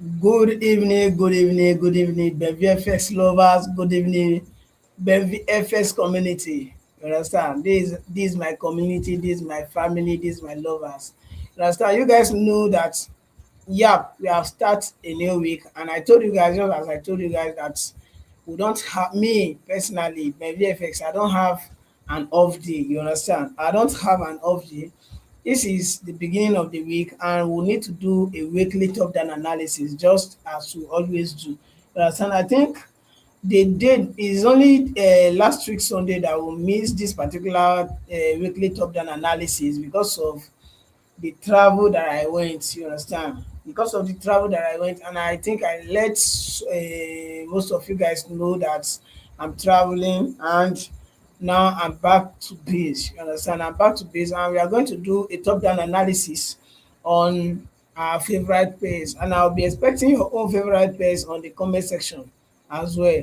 Good evening, Benv lovers. Good evening, Benv community. You understand? This is my community. This is my family. This is my lovers. You understand? You guys know that. Yeah, we have started a new week, and I told you guys just as I told you guys that we don't have me personally, Benv. I don't have an off day. You understand? I don't have an off day. This is the beginning of the week, and we need to do a weekly top down analysis just as we always do. You understand? I think the date is only last week Sunday that we miss this particular weekly top down analysis because of the travel that I went. You understand? Because of the travel that I went, and I think I let most of you guys know that I'm traveling, and now I'm back to base. You understand? I'm back to base, and we are going to do a top down analysis on our favorite pairs, and I'll be expecting your own favorite pairs on the comment section as well.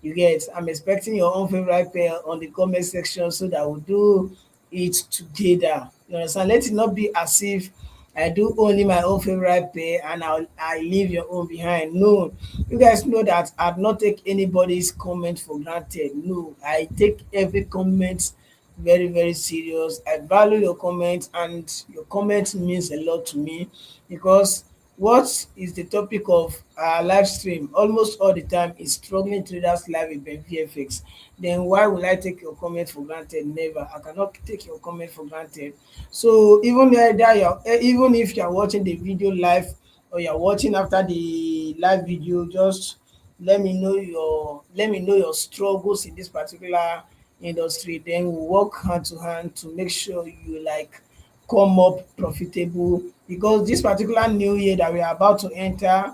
You get? I'm expecting your own favorite pair on the comment section so that we'll do it together. You understand? Let it not be as if I do only my own favorite pair and I leave your own behind. No, you guys know that I'd not take anybody's comment for granted. No, I take every comment very, very serious. I value your comment, and your comment means a lot to me because what is the topic of our live stream almost all the time is struggling traders live event VFX. Then why will I take your comment for granted? Never. I cannot take your comment for granted. So even if you're watching the video live or you're watching after the live video, just let me know your struggles in this particular industry. Then we'll work hand to hand to make sure you like come up profitable, because this particular new year that we are about to enter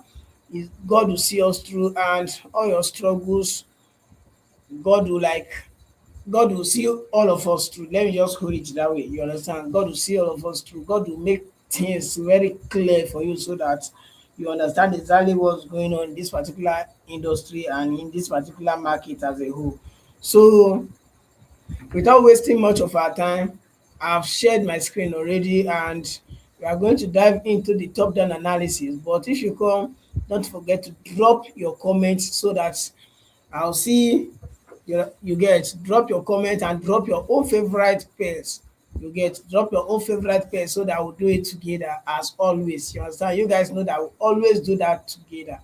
is God will see us through, and all your struggles, God will like God will see all of us through. Let me just hold it that way. You understand? God will see all of us through. God will make things very clear for you so that you understand exactly what's going on in this particular industry and in this particular market as a whole. So without wasting much of our time, I've shared my screen already, and we are going to dive into the top down analysis. But if you come, don't forget to drop your comments so that I'll see you get. Drop your comment and drop your own favorite pairs. You get. Drop your own favorite pairs so that we'll do it together as always. You understand? You guys know that we always do that together.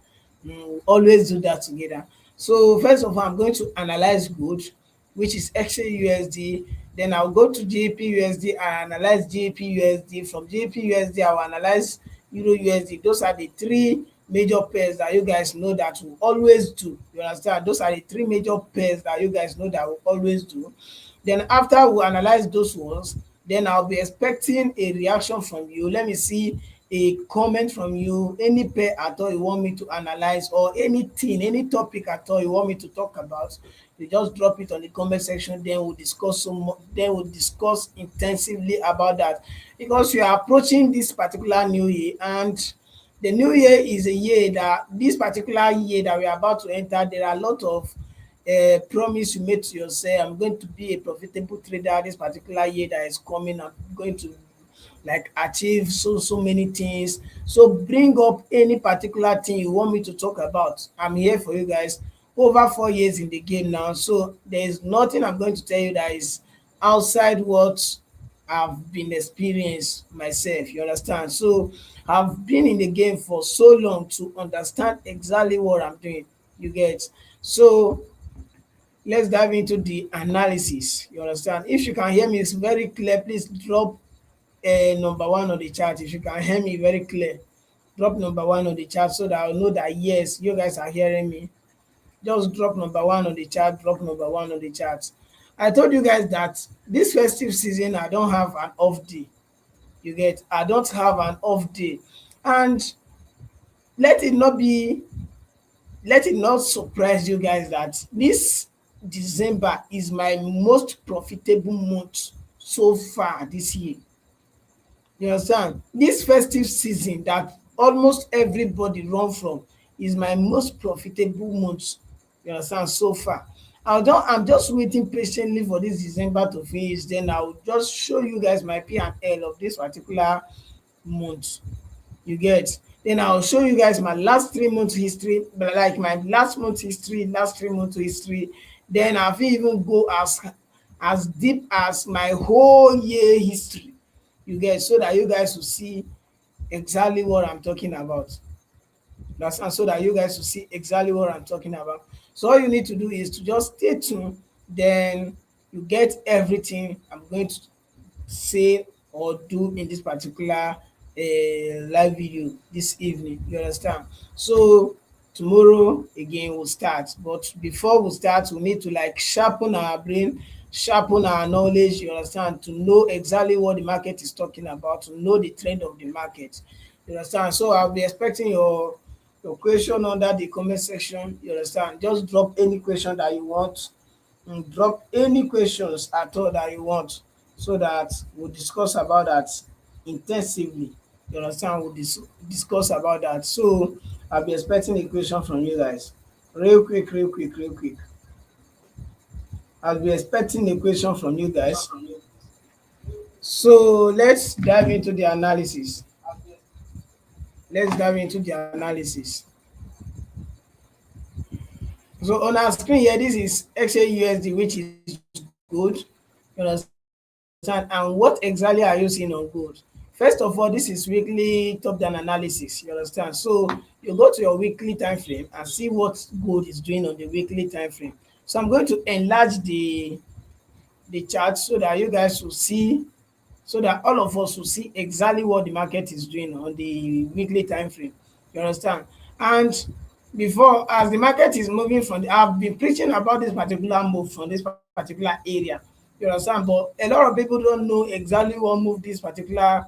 We always do that together. So first of all, I'm going to analyze gold, which is XAUSD. Then I'll go to JPUSD and analyze JPUSD. From JPUSD, I'll analyze Euro USD. Those are the three major pairs that you guys know that we always do. You understand? Those are the three major pairs that you guys know that we always do. Then after we analyze those ones, then I'll be expecting a reaction from you. Let me see a comment from you, any pair at all you want me to analyze, or anything, any topic at all you want me to talk about. You just drop it on the comment section, then we'll discuss then we'll discuss intensively about that, because we are approaching this particular new year, and the new year is a year that this particular year that we are about to enter, there are a lot of promise you made to yourself. I'm going to be a profitable trader this particular year that is coming. I'm going to like achieve so many things. So bring up any particular thing you want me to talk about. I'm here for you guys. Over 4 years in the game now, so there is nothing I'm going to tell you that is outside what I've been experienced myself. You understand? So I've been in the game for so long to understand exactly what I'm doing. You get? So let's dive into the analysis. You understand? If you can hear me, it's very clear. Please drop number one on the chat. If you can hear me very clear, drop number one on the chat so that I'll know that yes, you guys are hearing me. Just drop number one on the chat. Drop number one on the chat. I told you guys that this festive season I don't have an off day. You get? I don't have an off day, and let it not be let it not surprise you guys that this December is my most profitable month so far this year. You understand? This festive season that almost everybody run from is my most profitable month. You understand? So far. I'm just waiting patiently for this December to finish. Then I'll just show you guys my P&L of this particular month. You get? Then I'll show you guys my last 3 months history, like my last month history, last 3 months history. Then I'll even go as deep as my whole year history. You guys, so that you guys will see exactly what I'm talking about. That's and so that you guys will see exactly what I'm talking about. So all you need to do is to just stay tuned. Then you get everything I'm going to say or do in this particular live video this evening. You understand? So tomorrow again we'll start. But before we start, we need to like sharpen our brain, sharpen our knowledge, you understand, to know exactly what the market is talking about, to know the trend of the market. You understand? So I'll be expecting your question under the comment section. You understand? Just drop any question that you want, drop any questions at all that you want, so that we'll discuss about that intensively. You understand? We'll discuss about that. So I'll be expecting a question from you guys. Real quick, real quick, real quick. I'll be expecting a question from you guys. So let's dive into the analysis. Let's dive into the analysis. So on our screen here, this is XAUSD, which is good. You understand? And what exactly are you seeing on gold? First of all, this is weekly top-down analysis. You understand? So you go to your weekly time frame and see what gold is doing on the weekly time frame. So I'm going to enlarge the chart so that you guys will see, so that all of us will see exactly what the market is doing on the weekly time frame. You understand? And before, as the market is moving from I've been preaching about this particular move from this particular area. You understand? But a lot of people don't know exactly what moved this particular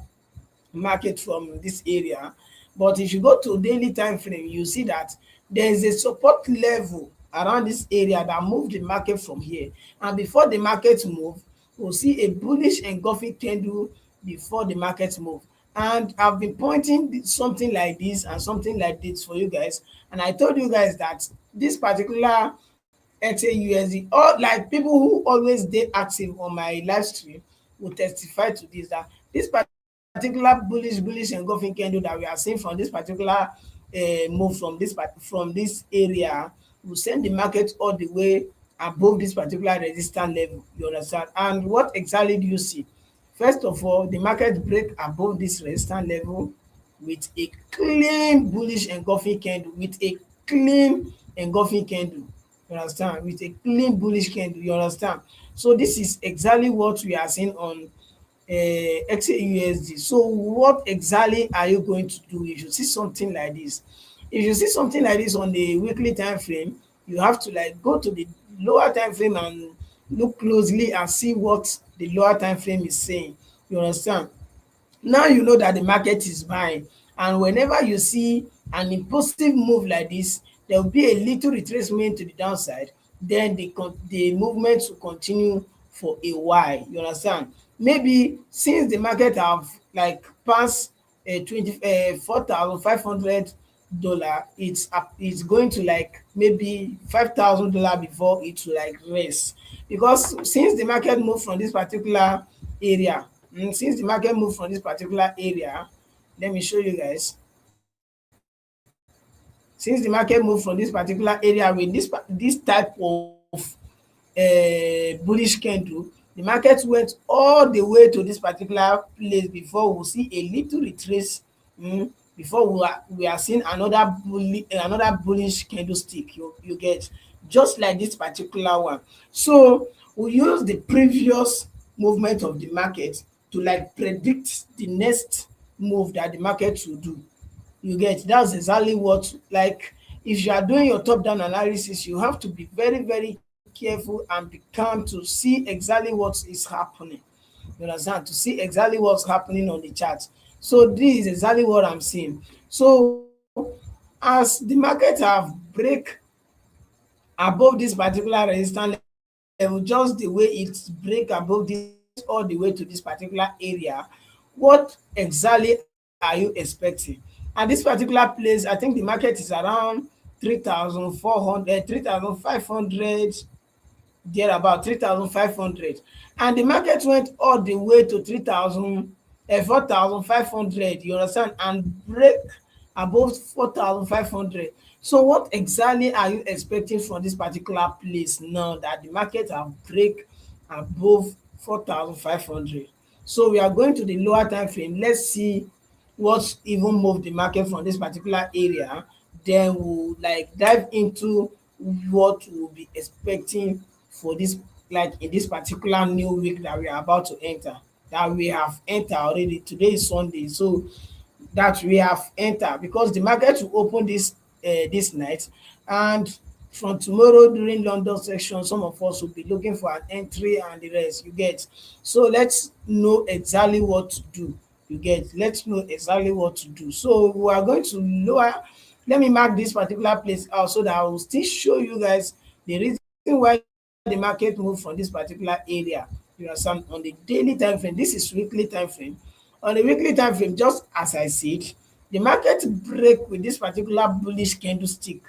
market from this area. But if you go to daily time frame, you see that there is a support level around this area that moved the market from here. And before the market move, we'll see a bullish engulfing candle before the market move. And I've been pointing something like this and something like this for you guys. And I told you guys that this particular XAUSD, or like people who always stay active on my live stream will testify to this, that this particular bullish engulfing candle that we are seeing from this particular move from this area will send the market all the way above this particular resistance level. You understand? And what exactly do you see? First of all, the market break above this resistance level with a clean bullish engulfing candle, with a clean engulfing candle. You understand? With a clean bullish candle. You understand? So this is exactly what we are seeing on XAUSD. So what exactly are you going to do if you see something like this? If you see something like this on the weekly time frame, you have to like go to the lower time frame and look closely and see what the lower time frame is saying. You understand? Now you know that the market is buying, and whenever you see an impulsive move like this, there will be a little retracement to the downside, then the movement will continue for a while. You understand? Maybe since the market have like passed 4,500 dollar, it's going to like maybe $5,000 before it will like rest, because since the market moved from this particular area, since the market moved from this particular area, let me show you guys. Since the market moved from this particular area with this type of bullish candle, the market went all the way to this particular place before we see a little retrace, before we are seeing another bullish candlestick. You get, just like this particular one. So we use the previous movement of the market to like predict the next move that the market will do. You get, that's exactly what, like, if you are doing your top down analysis, you have to be very very careful and be calm to see exactly what is happening. You understand? To see exactly what's happening on the chart. So this is exactly what I'm seeing. So as the market have break above this particular resistance level, just the way it break above this all the way to this particular area, what exactly are you expecting? And this particular place, I think the market is around 3,400, 3,500, there about 3,500, and the market went all the way to 3,000, 4,500. You understand? And break above 4,500. So what exactly are you expecting from this particular place now that the market have break above 4,500? So we are going to the lower time frame. Let's see what even moved the market from this particular area. Then we'll like dive into what we'll be expecting for this, like in this particular new week that we are about to enter, that we have entered already. Today is Sunday, so that we have entered, because the market will open this night, and from tomorrow during London session some of us will be looking for an entry and the rest, you get. So let's know exactly what to do, you get. Let's know exactly what to do. So we are going to lower, let me mark this particular place out so that I will still show you guys the reason why the market moved from this particular area. You understand? On the daily time frame, this is weekly time frame. On the weekly time frame, just as I said, the market break with this particular bullish candlestick,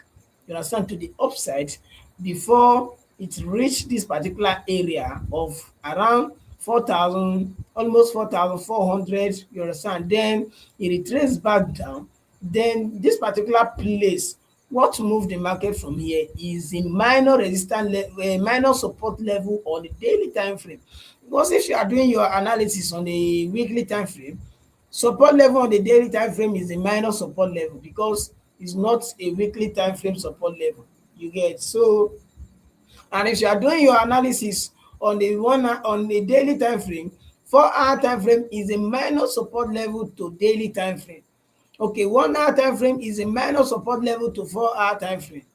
you understand, to the upside before it reach this particular area of around 4,000, almost 4,400, you understand. Then it retrace back down. Then this particular place, what move the market from here is a minor resistance level, a minor support level on the daily time frame. Because if you are doing your analysis on the weekly time frame, support level on the daily time frame is a minor support level, because it's not a weekly time frame support level, you get. So and if you are doing your analysis on the on the daily time frame, 4 hour time frame is a minor support level to daily time frame. Okay, 1 hour time frame is a minor support level to 4 hour time frame.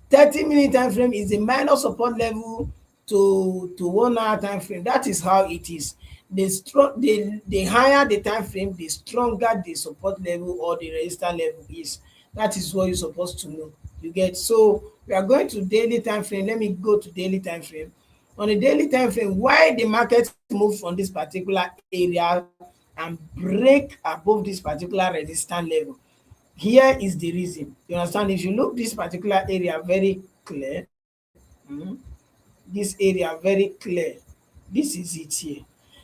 30-minute time frame is a minor support level to 1 hour time frame. That is how it is. The higher the time frame, the stronger the support level or the resistance level is. That is what you're supposed to know, you get. So we are going to daily time frame. Let me go to daily time frame. On the daily time frame, why the market move from this particular area and break above this particular resistance level, here is the reason, you understand. If you look this particular area very clear, this area very clear, this is it here.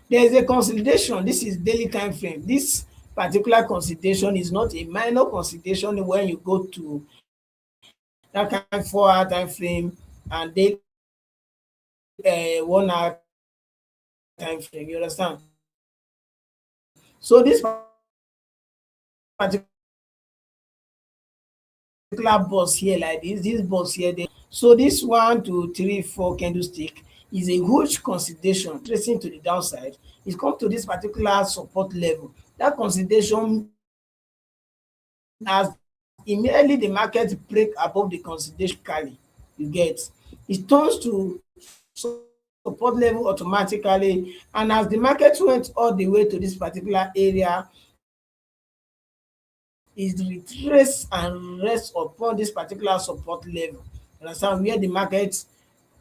There is a consolidation. This is daily time frame. This particular consolidation is not a minor consolidation when you go to that kind of 4 hour time frame and they 1 hour time frame, you understand. So this particular boss here, like this boss here, so this 1 2 3 4 candlestick is a huge consolidation tracing to the downside. It come to this particular support level. That consolidation, as immediately the market break above the consolidation automatically, you get, it turns to support level automatically. And as the market went all the way to this particular area, is retrace and rest upon this particular support level. You understand, where the market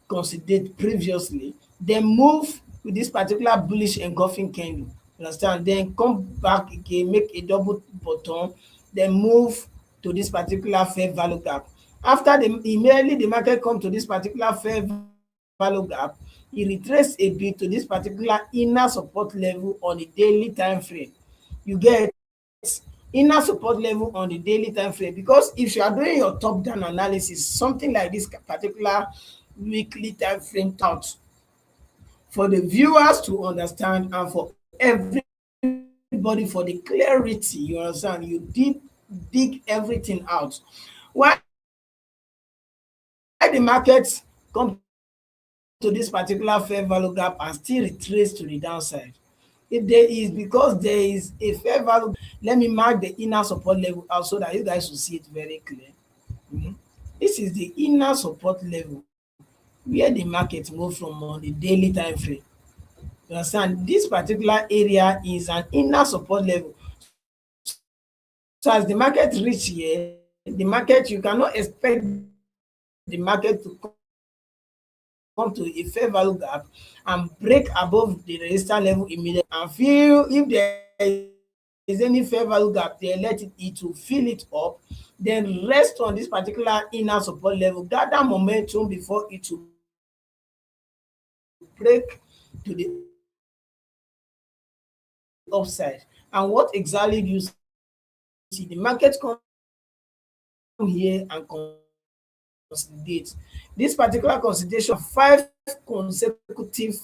consolidate previously, then move with this particular bullish engulfing candle. You understand, then come back again, make a double bottom, then move to this particular fair value gap. After the immediately the market come to this particular fair value gap, e retrace a bit to this particular inner support level on the daily time frame. You get inner support level on the daily time frame, because if you are doing your top down analysis, something like this particular weekly time frame turns out for the viewers to understand and for everybody for the clarity, you understand, you dig everything out. Why the market come to this particular fair value gap and break above the resistance level immediately, and still retrace to the downside? If there is because there is a fair value gap. Let me mark the inner support level out so that you guys will see it very clear. This is the inner support level where the market move from on the daily time frame. You understand, this particular area is an inner support level. So as the market reach here, you cannot expect the market to come to a fair value gap and break above the resistance level immediately and feel if there is any fair value gap there, let it will fill it up, then rest on this particular inner support level, gather momentum before it will break to the upside. And what exactly do you see? The market come to this particular area, then break above the resistance level here and consolidate. This particular consolidation will take 5 consecutive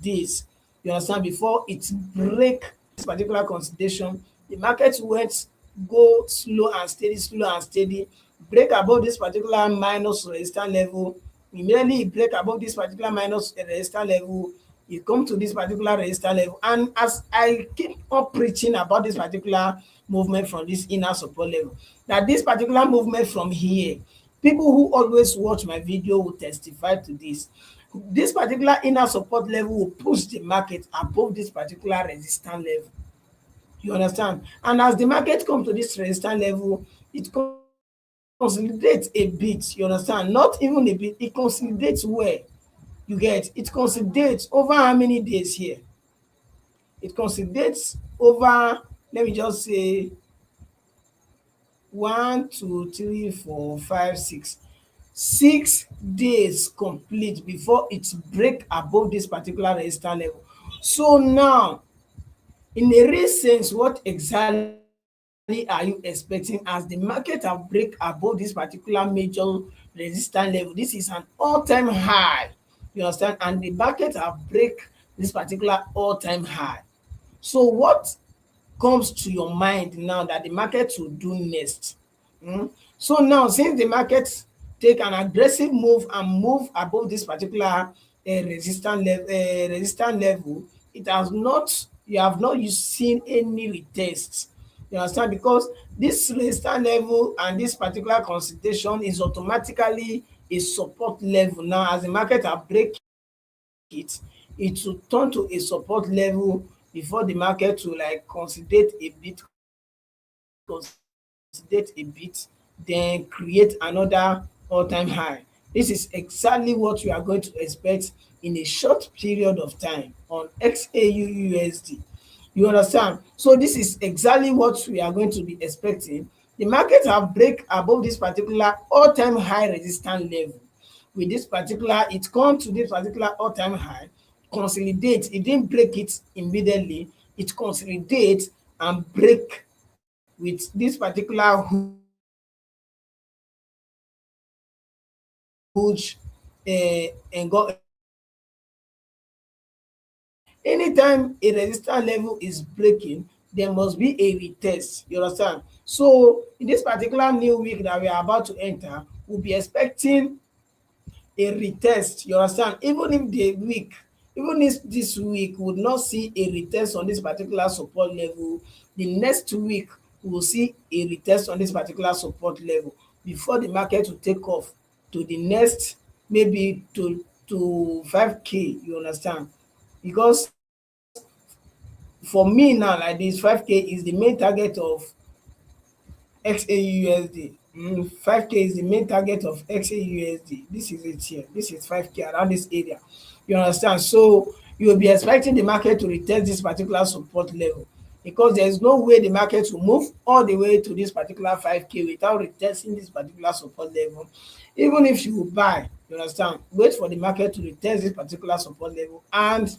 days, you understand, before it break this particular consolidation. The market went go slow and steady, break above this particular minus resistance level. Immediately e break above this particular minus resistance level, e come to this particular resistance level. And as I keep on preaching about this particular movement from this inner support level, that this particular movement from here, people who always watch my video will testify to this. This particular inner support level will push the market above this particular resistance level, you understand. And as the market come to this resistance level, it consolidates a bit, you understand, not even a bit, it consolidates well. You get, it consolidates over how many days here? It consolidates over, let me just say, 1 2 3 4 5 6 6 days complete before it break above this particular resistance level. So now, in a real sense, what exactly are you expecting as the market have break above this particular major resistance level? This is an all-time high, you understand, and the market have break this particular all-time high. So what comes to your mind now that the market will do next? So now, since the market take an aggressive move and move above this particular resistance level, it has not, you have not you seen any retest, you understand, because this resistance level and this particular consolidation is automatically a support level. Now as the market have break it will turn to a support level before the market will like consolidate a bit, then create another all-time high. This is exactly what we are going to expect in a short period of time on XAUUSD. You understand? So this is exactly what we are going to be expecting. The market have break above this particular all-time high resistance level. With this particular, it come to this particular all-time high, consolidate, it didn't break it immediately, it consolidate and break with this particular huge anytime a resistance level is breaking, there must be a retest, you understand. So in this particular new week that we are about to enter, we'll be expecting a retest, you understand. Even if this week would not see a retest on this particular support level, the next week we will see a retest on this particular support level before the market will take off to the next, maybe to 5k, you understand. Because for me now, like this, 5k is the main target of XAUUSD. 5k is the main target of XAUUSD. This is it here. This is 5k around this area. You understand? So you will be expecting the market to retest this particular support level, because there is no way the market will move all the way to this particular 5k without retesting this particular support level. Even if you will buy, you understand, wait for the market to retest this particular support level, and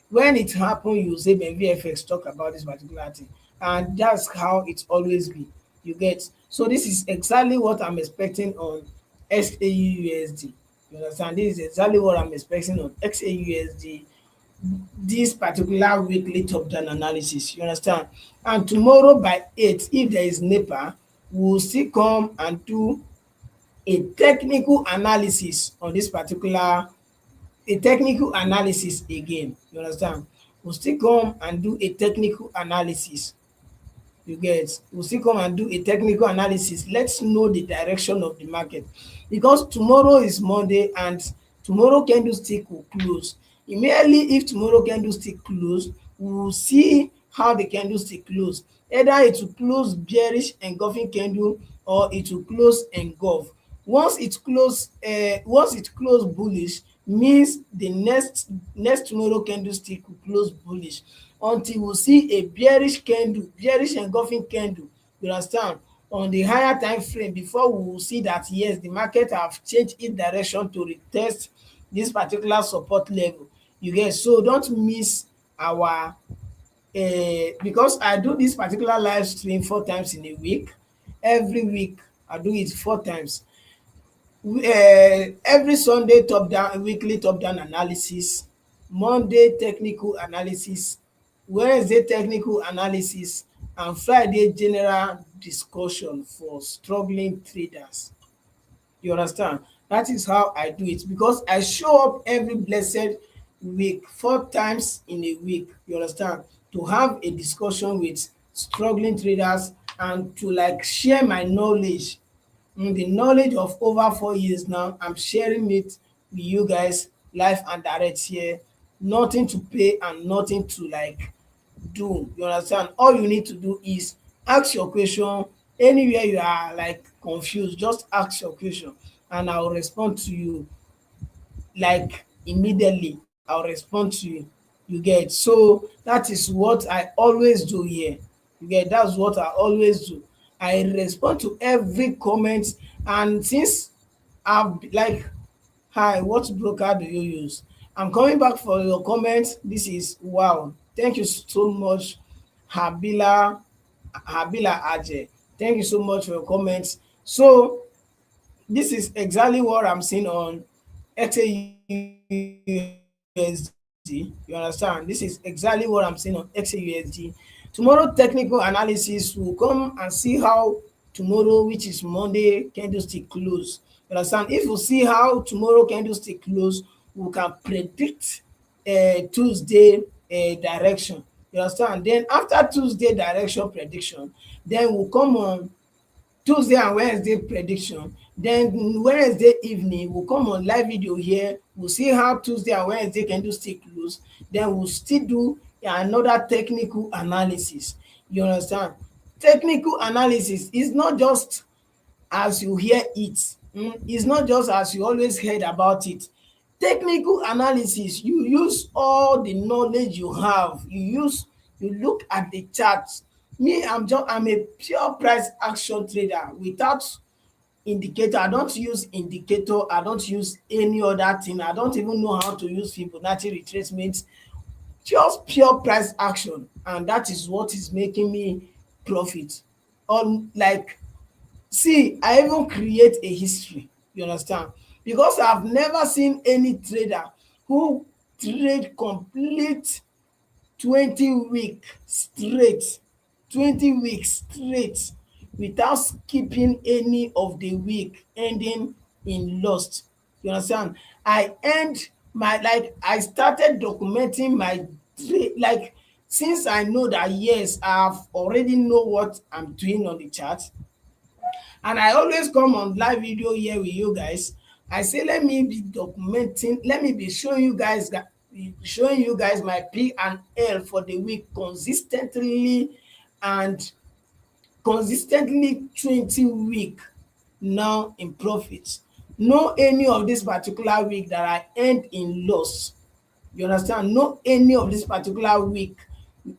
when it happen, you say Benv talk about this particular thing, and that's how it always be, you get. So this is exactly what I'm expecting on XAUUSD, you understand. This is exactly what I'm expecting on XAUUSD, this particular weekly top down analysis, you understand. And tomorrow by 8, if there is NEPA, we will still come and do a technical analysis on this particular, a technical analysis again, you understand. We'll still come and do a technical analysis, you get. We'll still come and do a technical analysis. Let's know the direction of the market, because tomorrow is Monday and tomorrow candlestick will close. Immediately if tomorrow candlestick close, we will see how the candlestick close. Either it will close bearish engulfing candle, or it will close engulf. Once it close bullish, means the next tomorrow candlestick will close bullish, until we see a bearish candle, bearish engulfing candle, you understand, on the higher time frame, before we will see that yes, the market have changed its direction to retest this particular support level, you get. So don't miss our because I do this particular live stream 4 times in a week. Every week I do it 4 times. Every Sunday top down weekly top down analysis, Monday technical analysis, Wednesday technical analysis, and Friday general discussion for struggling traders. You understand? That is how I do it, because I show up every blessed week, 4 times in a week. You understand? To have a discussion with struggling traders and to like share my knowledge. The knowledge of over 4 years now, I'm sharing it with you guys live and direct here. Nothing to pay and nothing to like do. You understand? All you need to do is ask your question. Anywhere you are like confused, just ask your question and I'll respond to you like immediately. I'll respond to you. You get? So that is what I always do here. You get? That's what I always do. I respond to every comment. And since I've like, hi, what broker do you use? I'm coming back for your comment. This is wow. Thank you so much, Habila Habila Aje. Thank you so much for your comments. So this is exactly what I'm seeing on XAUSD. You understand? This is exactly what I'm seeing on XAUSD. Tomorrow technical analysis will come and see how tomorrow, which is Monday, candlestick close. You understand? If we see how tomorrow candlestick close, we can predict Tuesday direction. You understand? Then after Tuesday direction prediction, then we'll come on Tuesday and Wednesday prediction. Then Wednesday evening, we'll come on live video here. We'll see how Tuesday and Wednesday can do still close. Then we'll still do another technical analysis. You understand? Technical analysis is not just as you hear it. It's not just as you always heard about it. Technical analysis, you use all the knowledge you have. You look at the charts. Me, I'm a pure price action trader without indicator. I don't use indicator. I don't use any other thing. I don't even know how to use Fibonacci retracement. Just pure price action, and that is what is making me profit. On like, see, I even create a history. You understand? Because I've never seen any trader who trade complete 20 week straight, 20 weeks straight, without skipping any of the week ending in loss. You understand? I end my like I started documenting my trade like since I know that yes, I've already know what I'm doing on the chart, and I always come on live video here with you guys. I say let me be documenting, let me be showing you guys my P and L for the week consistently, and consistently 20 week now in profit. No any of this particular week that I end in loss. You understand? No any of this particular week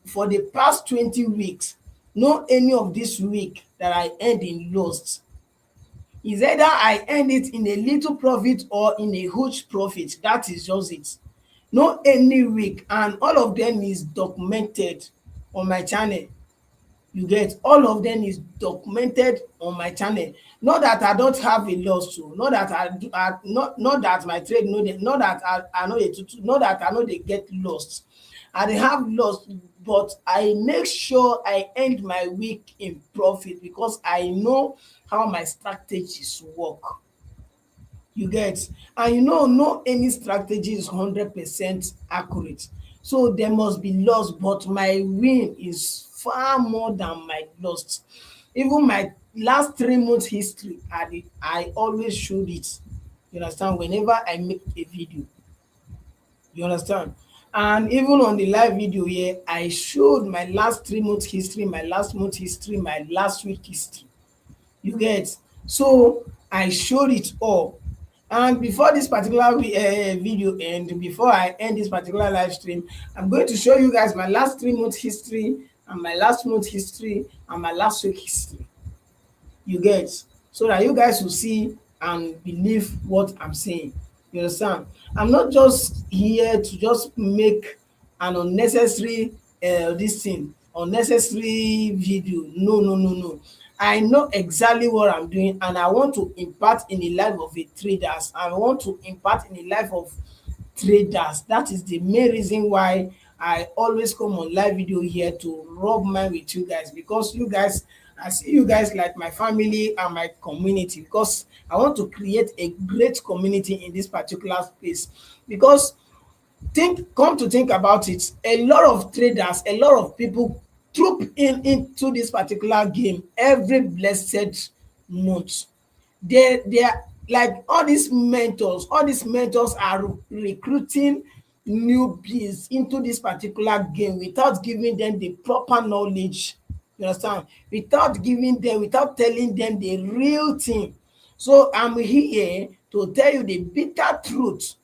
for the past 20 weeks. No any of this week that I end in loss. Is either I end it in a little profit or in a huge profit. That is just it. No any week, and all of them is documented on my channel. You get? All of them is documented on my channel. Not that I don't have a loss too. Not that not that my trade no dey, not that I no dey not that I no dey get lost. I dey have loss, but I make sure I end my week in profit because I know how my strategies work. You get? And you know, no any strategy is 100% accurate. So there must be loss, but my win is far more than my loss. Even my last 3 months history, I always showed it. You understand? Whenever I make a video. You understand? And even on the live video here, I showed my last 3 months history, my last month history, my last week history. You get? So I showed it all. And before this particular video end, before I end this particular live stream, I'm going to show you guys my last 3 months history and my last month history and my last week history. You get? So that you guys will see and believe what I'm saying. You understand? I'm not just here to just make an unnecessary this thing, unnecessary video. No, no, no, no. I know exactly what I'm doing, and I want to impart in the life of a traders. I want to impart in the life of traders. That is the main reason why I always come on live video here to rub mind with you guys, because you guys, I see you guys like my family and my community, because I want to create a great community in this particular space. Because come to think about it, a lot of traders, a lot of people troop into this particular game every blessed month. They are like all these mentors are recruiting newbies into this particular game without giving them the proper knowledge, you understand, without telling them the real thing. So I'm here to tell you the bitter truth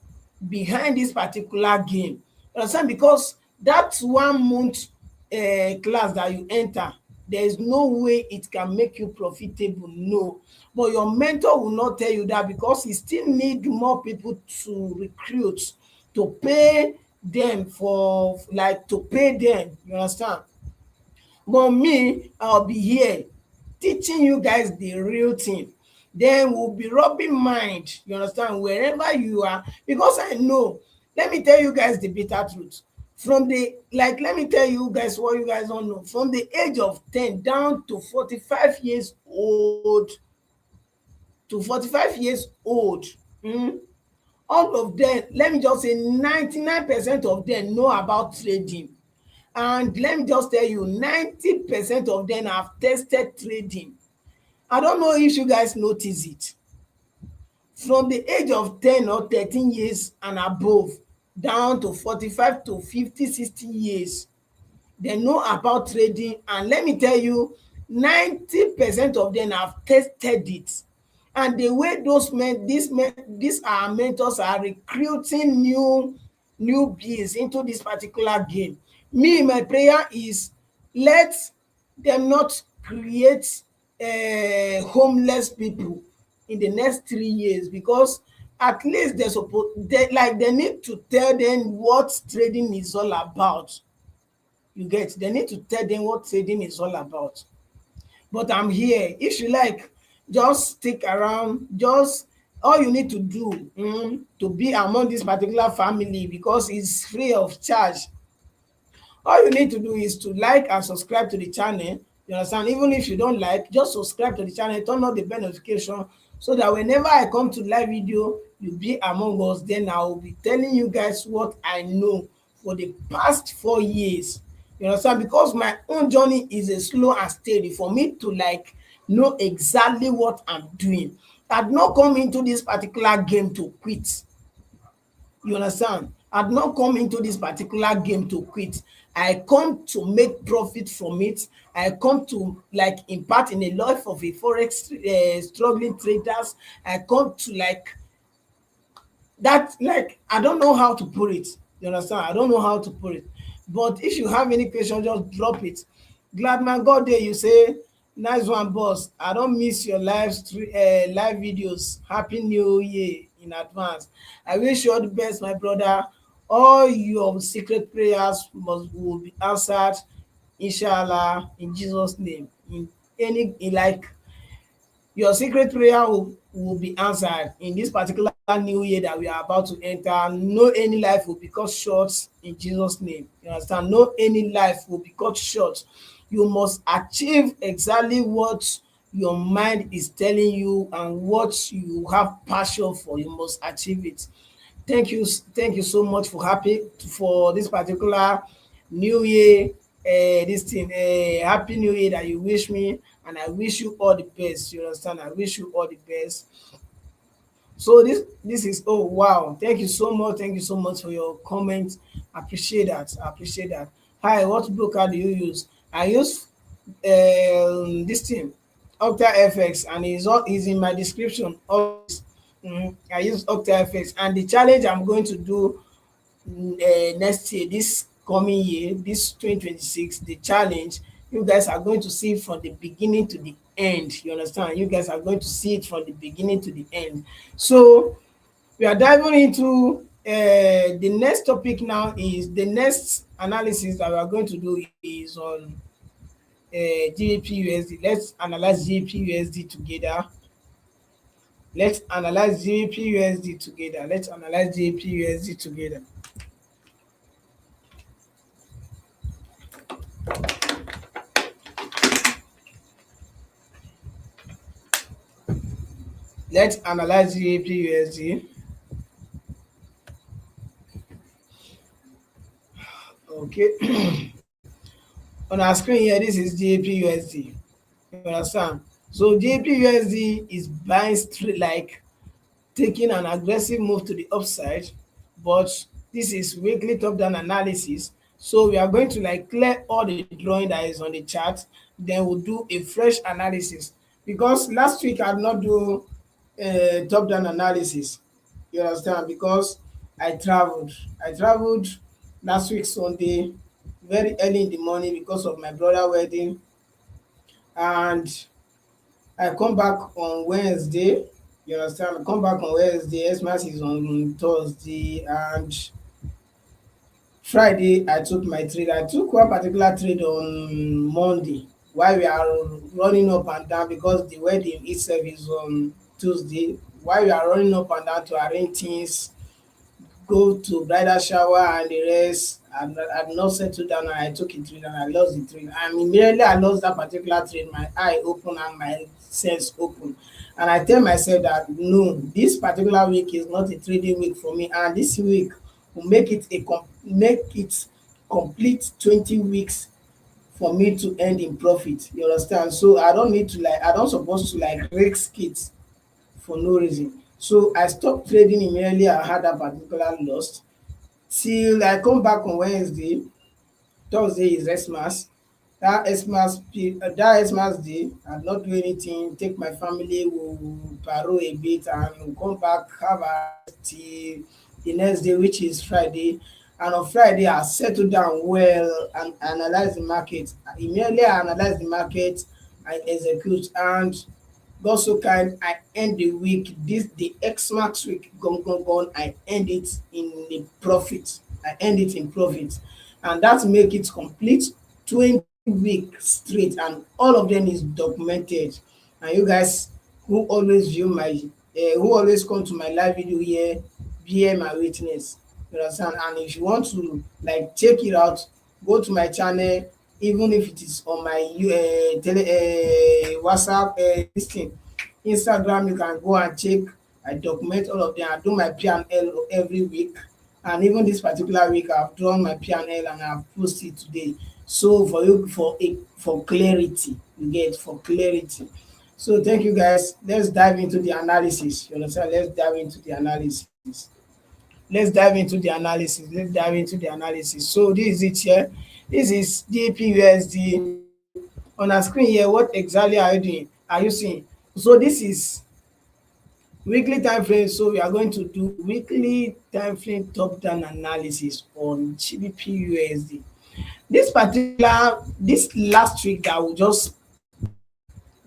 behind this particular game, you understand, because that 1 month class that you enter, there is no way it can make you profitable, no. But your mentor will not tell you that, because he still need more people to recruit, to pay them for, like, to pay them, you understand. But me, I'll be here teaching you guys the real thing. Then we'll be rubbing mind, you understand, wherever you are. Because I know, let me tell you guys the bitter truth. From the, like, let me tell you guys what you guys don't know. From the age of 10 down to 45 years old, mm, all of them, let me just say 99% of them know about trading. And let me just tell you, 90% of them have tested trading. I don't know if you guys notice it. From the age of 10 or 13 years and above, down to 45 to 50, 60 years, they know about trading. And let me tell you, 90% of them have tested it. And the way these our mentors are recruiting newbies into this particular game, me, my prayer is, let them not create homeless people in the next 3 years, because at least they need to tell them what trading is all about. You get, they need to tell them what trading is all about. But I'm here. If you like, just stick around. Just all you need to do, to be among this particular family, because it's free of charge. All you need to do is to like and subscribe to the channel. You understand? Even if you don't like, just subscribe to the channel, turn on the bell notification, so that whenever I come to live video, you'll be among us. Then I will be telling you guys what I know for the past 4 years. You understand? Because my own journey is a slow and steady for me to, like, know exactly what I'm doing. I've not come into this particular game to quit. You understand? I'd not come into this particular game to quit. I come to make profit from it. I come to, like, impart in the life of a forex struggling traders. I come to, like, that, like, I don't know how to put it. You understand? I don't know how to put it. But if you have any question, just drop it. Glad man God day, you say, nice one, boss. I don't miss your live videos. Happy New Year in advance. I wish you all the best, my brother. All your secret prayers will be answered, inshallah, in Jesus' name. In like, your secret prayer will be answered in this particular new year that we are about to enter. No any life will be cut short in Jesus' name. You understand? No any life will be cut short. You must achieve exactly what your mind is telling you, and what you have passion for. You must achieve it. Thank you so much for this particular new year. This thing, happy new year that you wish me, and I wish you all the best. You understand? I wish you all the best. So this is, oh wow, thank you so much for your comment. I appreciate that. I appreciate that. Hi, what broker do you use? I use this thing, Octa FX, and is in my description always. I use Octa FX, and the challenge I'm going to do next year, this coming year, this 2026, the challenge, you guys are going to see it from the beginning to the end. You understand? You guys are going to see it from the beginning to the end. So we are diving into the next topic now. Is the next analysis that we are going to do is on GBP USD. Let's analyze GBP USD together. Let's analyze GBP USD together. Let's analyze GBP USD together. Let's analyze GBP USD. Okay. On our screen here, this is GBP USD. You understand? So GBP USD is buying straight, like taking an aggressive move to the upside, but this is weekly top down analysis. So we are going to like clear all the drawing that is on the chart, then we'll do a fresh analysis, because last week I did not do top down analysis. You understand? Because I traveled last week Sunday very early in the morning because of my brother wedding, and I come back on Wednesday. You understand? I come back on Wednesday. Xmas is on Thursday, and Friday I took my trade. I took one particular trade on Monday while we are running up and down, because the wedding itself is on Tuesday. While we are running up and down to arrange things, go to bridal shower and the rest. I've not settled down, and I took a trade and I lost the trade. And immediately I lost that particular trade, my eye open and my sense open. And I tell myself that no, this particular week is not a trading week for me. And this week will make it complete 20 weeks for me to end in profit. You understand? So I don't need to like I don't supposed to like risk it for no reason. So I stopped trading immediately I had that particular loss till I come back on Wednesday. Thursday is Xmas. That Xmas day, I not do anything, take my family, will parole a bit and we'll come back, have a till the next day, which is Friday. And on Friday, I settle down well and analyze the market. Immediately I analyze the market, I execute, and God so kind, I end the week, this the Xmas week gone, I end it in a profit. I end it in profit. And that make it complete 20 weeks straight, and all of them is documented. And you guys who always view my who always come to my live video here, bear my witness. You understand? And if you want to like check it out, go to my channel, even if it is on my WhatsApp, this thing, Instagram, you can go and check. I document all of them. I do my P&L every week, and even this particular week I've drawn my P&L and I've posted it today. So for you, for clarity, you get, for clarity. So thank you guys. Let's dive into the analysis. You understand? Let's dive into the analysis. Let's dive into the analysis. So this is it here. This is DPUSD. On our screen here, what exactly are you doing? Are you seeing? So this is weekly time frame. So we are going to do weekly time frame top down analysis on GBP USD. This last week that we just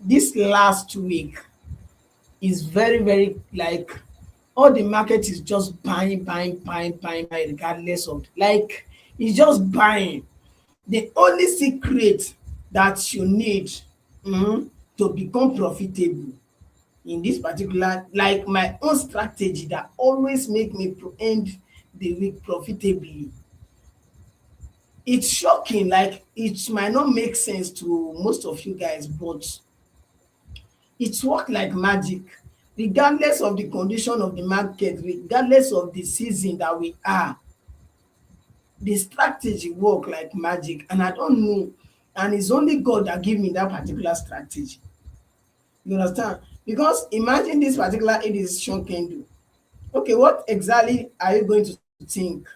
this last week is very like all the market is just buying regardless of, like, it's just buying. The only secret that you need to become profitable in this particular, like my own strategy that always make me end the week profitably. It's shocking, like it might not make sense to most of you guys, but it's work like magic. Regardless of the condition of the market, regardless of the season that we are, the strategy work like magic. And I don't know, and it's only God that give me that particular strategy. You understand? Because imagine this particular indecision candle. Okay, what exactly are you going to think?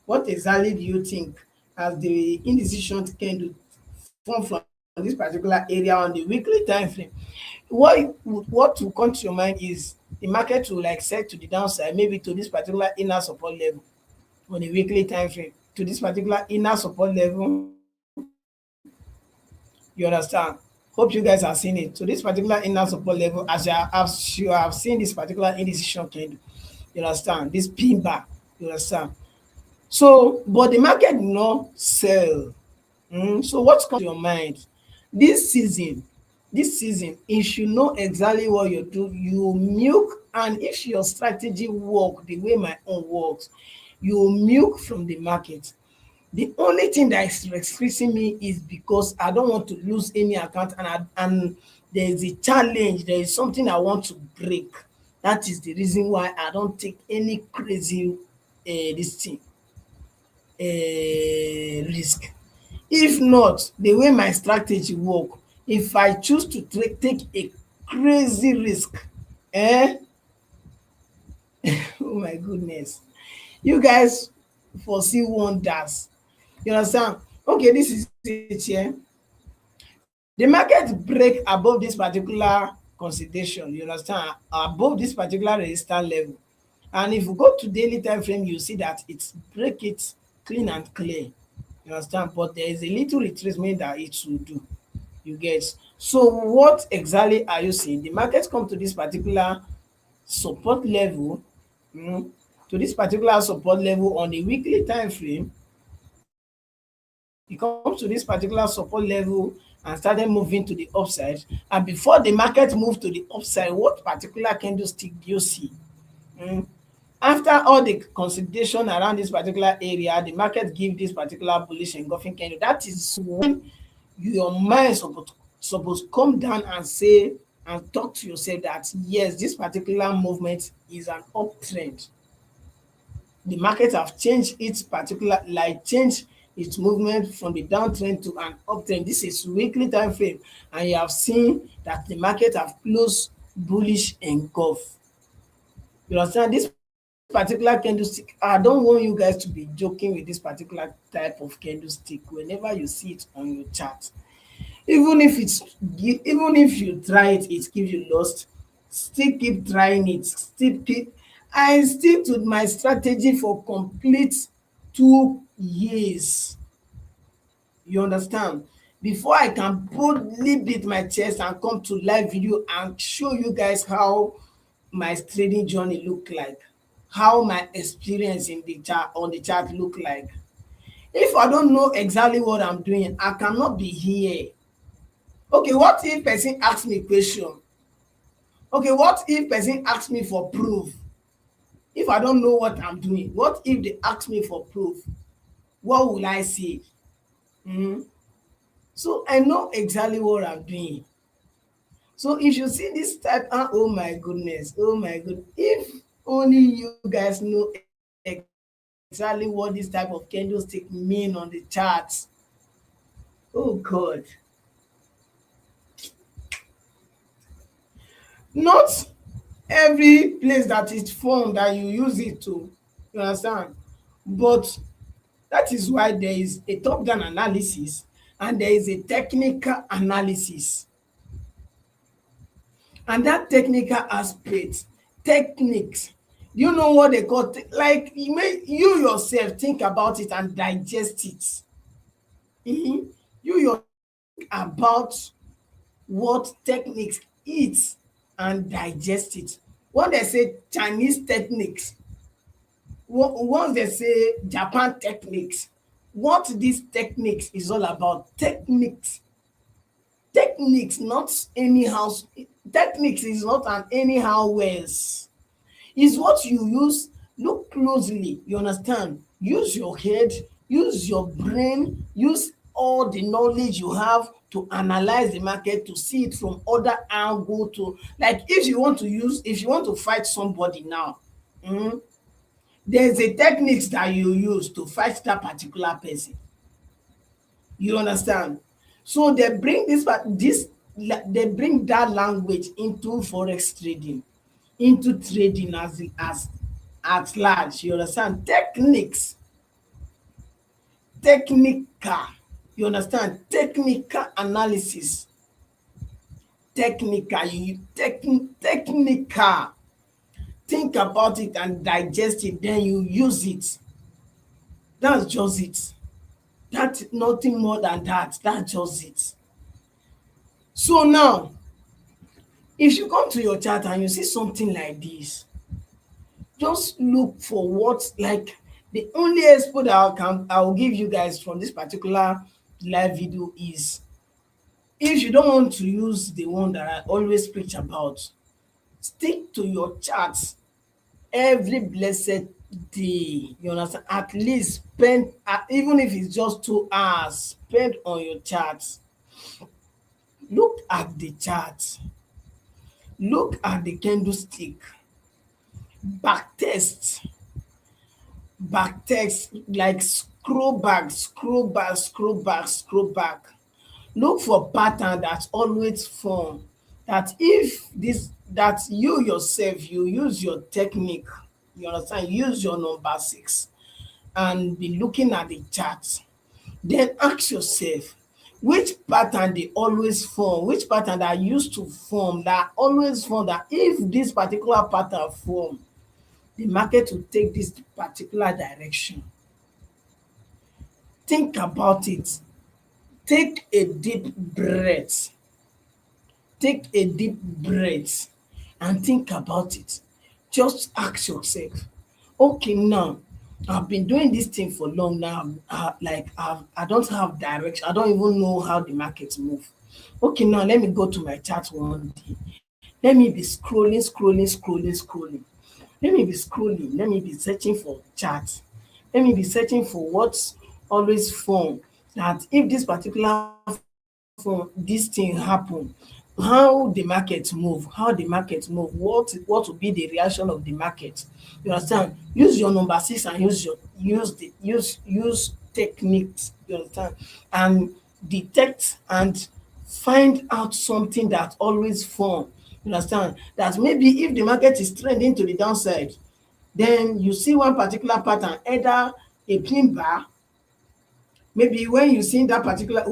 What exactly do you think as the indecision candle form from this particular area on the weekly time frame? What will come to your mind is the market will like set to the downside, maybe to this particular inner support level on the weekly time frame, to this particular inner support level. You understand? Hope you guys are seeing it. So this particular inner support level, as you have seen this particular indecision candle, you understand, this pin bar, you understand. So but the market did not sell. So what comes to your mind? This season, you should know exactly what you do. You milk, and if your strategy work the way my own works, you milk from the market. The only thing that is restricting me is because I don't want to lose any account, and there is a challenge, there is something I want to break. That is the reason why I don't take any crazy this thing risk. If not, the way my strategy work, if I choose to take a crazy risk, eh, oh my goodness, you guys foresee wonders. You understand? Okay, this is it here. The market break above this particular consideration, you understand, above this particular resistance level. And if you go to daily time frame, you see that it's break it clean and clear. You understand? But there is a little retracement that it will do. You get? So what exactly are you seeing? The market come to this particular support level, um to this particular support level on a weekly time frame. E comes to this particular support level and started moving to the upside. And before the market move to the upside, what particular candlestick do you see? um After all the consolidation around this particular area, the market give this particular bullish engulfing candle. That is when your mind suppose come down and say and talk to yourself that yes, this particular movement is an uptrend. The market have changed its particular, like changed its movement from the downtrend to an uptrend. This is weekly time frame, and you have seen that the market have closed bullish engulf. You understand? This particular candlestick, I don't want you guys to be joking with this particular type of candlestick whenever you see it on your chart. Even if you try it, it gives you lost, still keep trying it, still keep. I stick to my strategy for complete 2 years. You understand? Before I can boldly beat my chest and come to live video and show you guys how my trading journey look like, how my experience in the chart on the chart look like. If I don't know exactly what I'm doing, I cannot be here. Okay, what if person ask me question? Okay, what if person ask me for proof? If I don't know what I'm doing, what if they ask me for proof? What will I say? um So I know exactly what I'm doing. So if you see this type, oh my goodness, oh my good, if only you guys know exactly what this type of candlestick mean on the charts. Oh God. Not every place that is formed that you use it to, you understand, but that is why there is a top down analysis and there is a technical analysis. And that technical aspect, techniques, you know what they call like you yourself think about it and digest it. You yourself think about what techniques is and digest it. When they say Chinese techniques, once they say Japan techniques, what these techniques is all about. Techniques, not anyhow. Techniques is not an anyhow words. Is what you use. Look closely, you understand, use your head, use your brain, use all the knowledge you have to analyze the market, to see it from other angle. To like, if you want to fight somebody now, um there's a techniques that you use to fight that particular person. You understand? So they bring they bring that language into forex trading, into trading as at large. You understand? Technical. You understand? Technical analysis. Technical. Think about it and digest it, then you use it. That's just it. That's nothing more than that. That's just it. So now, if you come to your chart and you see something like this, just look for what, like, the only expo that I will give you guys from this particular live video is If you don't want to use the one that I always preach about, stick to your charts every blessed day. You understand? At least spend, even if it's just 2 hours, spend on your charts. Look at the chart, look at the candlestick, back test, like scroll back, scroll back, scroll back, scroll back. Look for pattern that always form, that if this, that you yourself, you use your technique, you understand, use your number 6 and be looking at the chart. Then ask yourself, which pattern dey always form, which pattern that used to form, that always form, that if this particular pattern form, the market will take this particular direction. Think about it. Take a deep breath. Take a deep breath and think about it. Just ask yourself, okay, now I've been doing this thing for long now. I don't have direction. I don't even know how the market move. Okay, now let me go to my chart one day. Let me be scrolling, scrolling, scrolling, scrolling. Let me be scrolling. Let me be searching for charts. Let me be searching for what's always form. That if this particular form, this thing happen, how the market move, what will be the reaction of the market. You understand? Use your number 6 and use techniques, you understand, and detect and find out something that always form. You understand? That maybe if the market is trending to the downside, then you see one particular pattern, either a pin bar. Maybe when you see that particular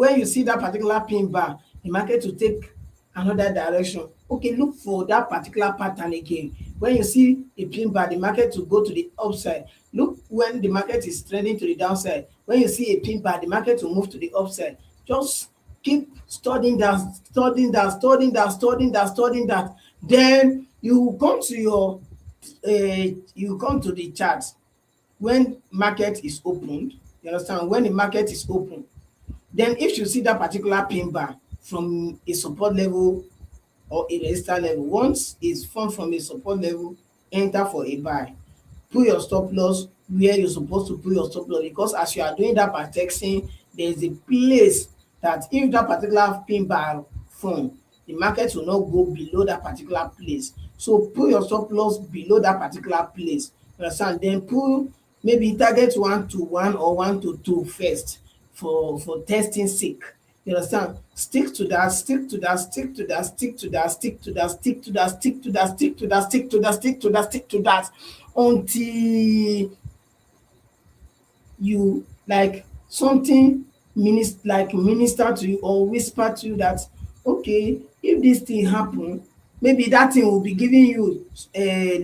pin bar, the market will take another direction. Okay, look for that particular pattern again. When you see a pin bar, the market will go to the upside. Look when the market is trending to the downside. When you see a pin bar, the market will move to the upside. Just keep studying that, studying that, studying that, studying that, studying that. Then you come to the chart when market is opened. You understand? When the market is open, then if you see that particular pin bar from a support level or a resistance level, once it's formed from a support level, enter for a buy. Put your stop loss where you're supposed to put your stop loss, because as you are doing that protection, there's a place that if that particular pin bar form, the market will not go below that particular place. So put your stop loss below that particular place. You understand? Then put maybe target 1 to 1 or 1 to 2 first for testing sake. You understand? Stick to that, stick to that, stick to that, stick to that, stick to that, stick to that, stick to that, stick to that, stick to that, stick to that, stick to that, until you like something minister to you or whisper to you that okay, if this thing happen, maybe that thing will be giving you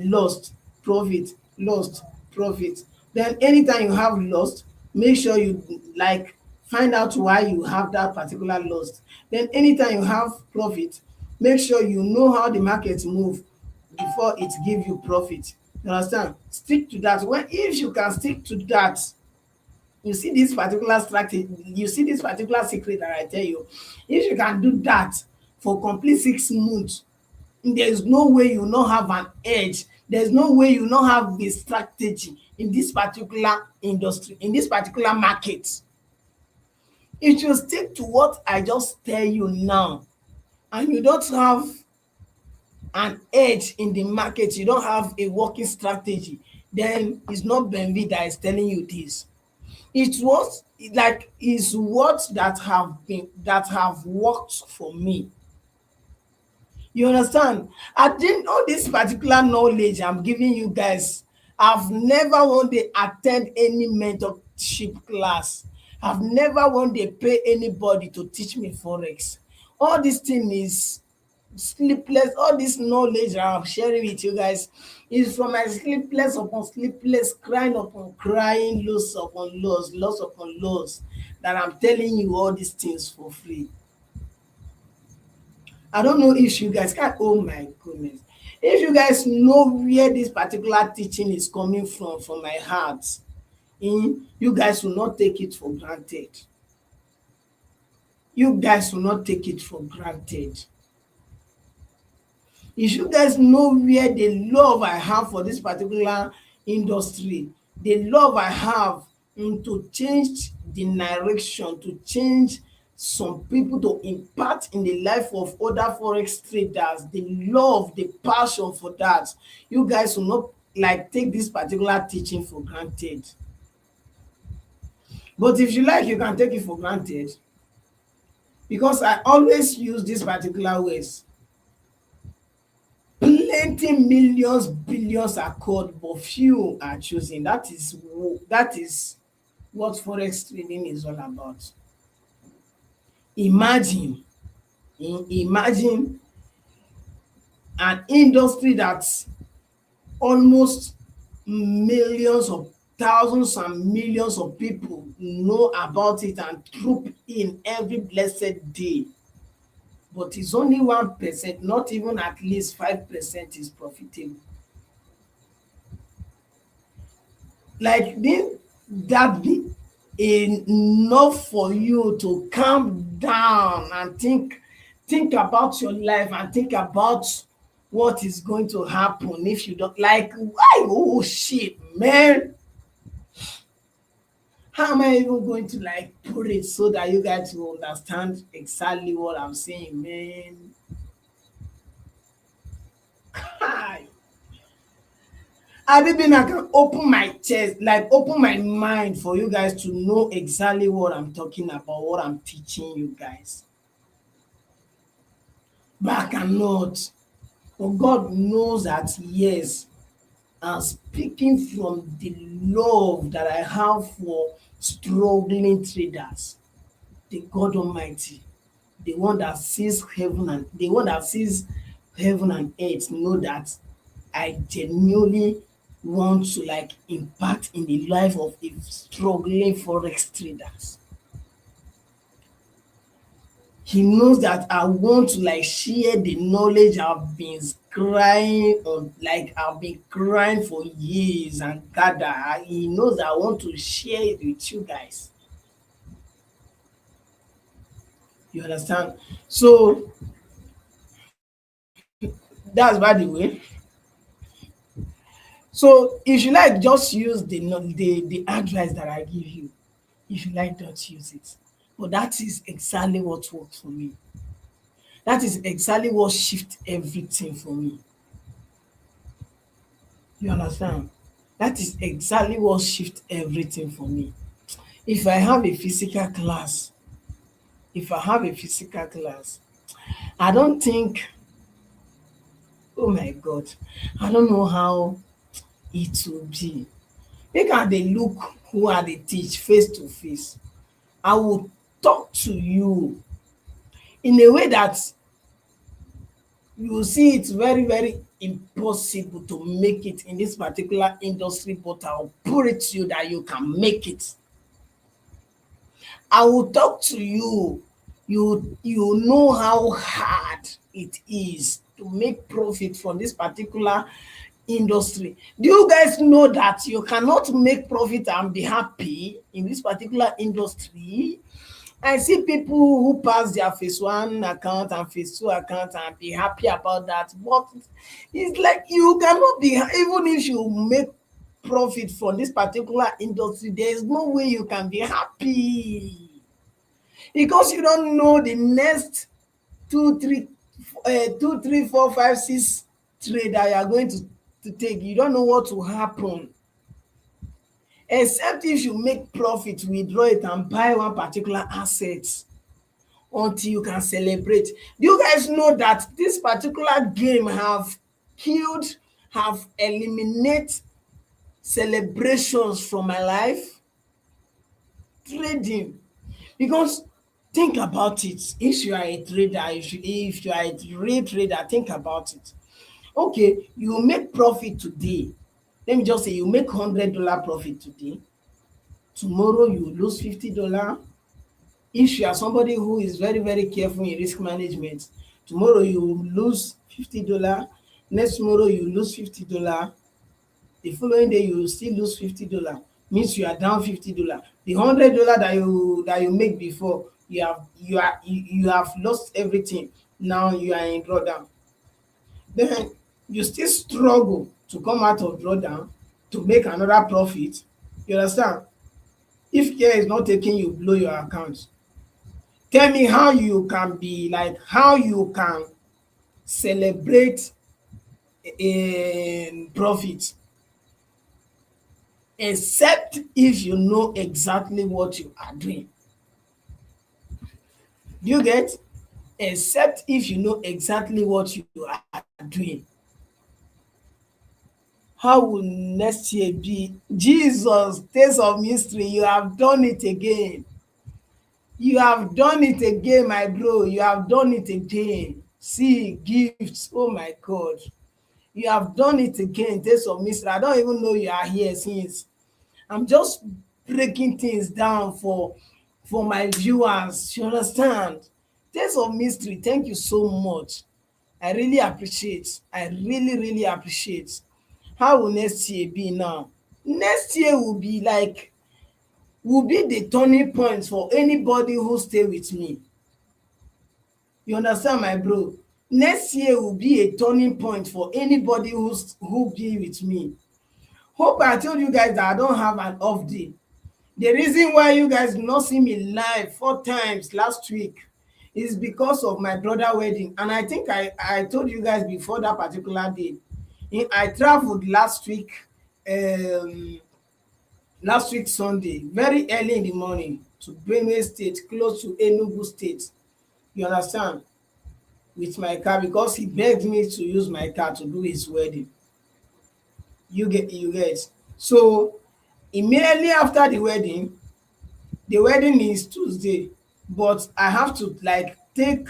lost profit, lost profit. Then anytime you have lost, make sure you like find out why you have that particular loss. Then anytime you have profit, make sure you know how the market move before it give you profit. You understand? Stick to that. When if you can stick to that, you see this particular strategy, you see this particular secret that I tell you, if you can do that for complete 6 months, there's no way you not have an edge, there's no way you not have the strategy in this particular industry, in this particular market. If you stick to what I just tell you now and you don't have an edge in the market, you don't have a working strategy, then it's not Benv that is telling you this. It was like is what that have worked for me. You understand? I didn't know this particular knowledge I'm giving you guys. I've never one day attend any mentorship class. I've never one day pay anybody to teach me forex. All this thing is sleepless. All this knowledge I'm sharing with you guys is from my sleepless upon sleepless, crying upon crying, loss upon loss, loss upon loss, that I'm telling you all these things for free. I don't know if you guys can, oh my goodness, if you guys know where this particular teaching is coming from my heart, you guys will not take it for granted. you guys will not take it for granted. If you guys know where the love I have for this particular industry, the love I have to change the direction, to change some people, to impact in the life of other forex traders, the love, the passion for that, you guys will not like take this particular teaching for granted. But if you like, you can take it for granted, because I always use this particular ways. Plenty millions, billions are called, but few are chosen. That is what forex trading is all about. Imagine, imagine an industry that almost millions of thousands and millions of people know about it and troop in every blessed day, but it's only 1%, not even at least 5% is profitable. Like, didn't that be enough for you to calm down and think about your life and think about what is going to happen if you don't like, why, oh shit, man, how am I even going to like put it so that you guys will understand exactly what I'm saying, man? Hi. I been I can open my chest, like open my mind for you guys to know exactly what I'm talking about, what I'm teaching you guys. But I cannot. But God knows that, yes, I'm speaking from the love that I have for struggling traders. The God Almighty, the one that sees heaven and earth, know that I genuinely want to like impact in the life of a struggling forex traders. He knows that I want to like share the knowledge I've been crying for years and gather. He knows that I want to share it with you guys. You understand? So that's by the way. So if you like, just use the advice that I give you. If you like, don't use it. But that is exactly what worked for me. That is exactly what shift everything for me. You understand? That is exactly what shift everything for me. If I have a physical class, if I have a physical class, I don't think, oh my God, I don't know how it will be. Make I dey look who I dey teach face to face. I will talk to you in a way that you will see it's very, very impossible to make it in this particular industry, but I'll put it to you that you can make it. I will talk to you. You know how hard it is to make profit from this particular industry. Do you guys know that you cannot make profit and be happy in this particular industry? I see people who pass their phase one account and phase two account and be happy about that. But it's like you cannot be, even if you make profit from this particular industry, there is no way you can be happy, because you don't know the next two, three, 2, 3, 4, 5, 6 trade that you are going to take. You don't know what will happen. Except if you make profit, withdraw it and buy one particular asset until you can celebrate. Do you guys know that this particular game have eliminated celebrations from my life? Trading. Because think about it. If you are a trader, if you are a real trader, think about it. Okay, you make profit today. Let me just say you make $100 profit today. Tomorrow you lose $50. If you are somebody who is very, very careful in risk management, tomorrow you lose $50. Next tomorrow you lose $50. The following day you still lose $50. Means you are down $50. The $100 that you make before you have lost everything. Now you are in drawdown. Then you still struggle to come out of drawdown to make another profit. You understand? If care is not taken, you blow your account. Tell me how you can be like, how you can celebrate a profit, except if you know exactly what you are doing. Do you get? Except if you know exactly what you are doing. How will next year be? Jesus, taste of mystery, you have done it again. You have done it again, my bro. You have done it again. See, gifts. Oh my God. You have done it again, taste of mystery. I don't even know you are here since. I'm just breaking things down for my viewers. You understand? Taste of mystery, thank you so much. I really appreciate. I really, really appreciate. How will next year be now? Next year will be the turning point for anybody who stay with me. You understand, my bro? Next year will be a turning point for anybody who be with me. Hope I told you guys that I don't have an off day. The reason why you guys do not see me live 4 times last week is because of my brother wedding. And I think I told you guys before that particular day. I traveled um, last week Sunday, very early in the morning to Benv State, close to Enugu State. You understand? With my car, because he begged me to use my car to do his wedding. You get. So immediately after the wedding is Tuesday, but I have to like take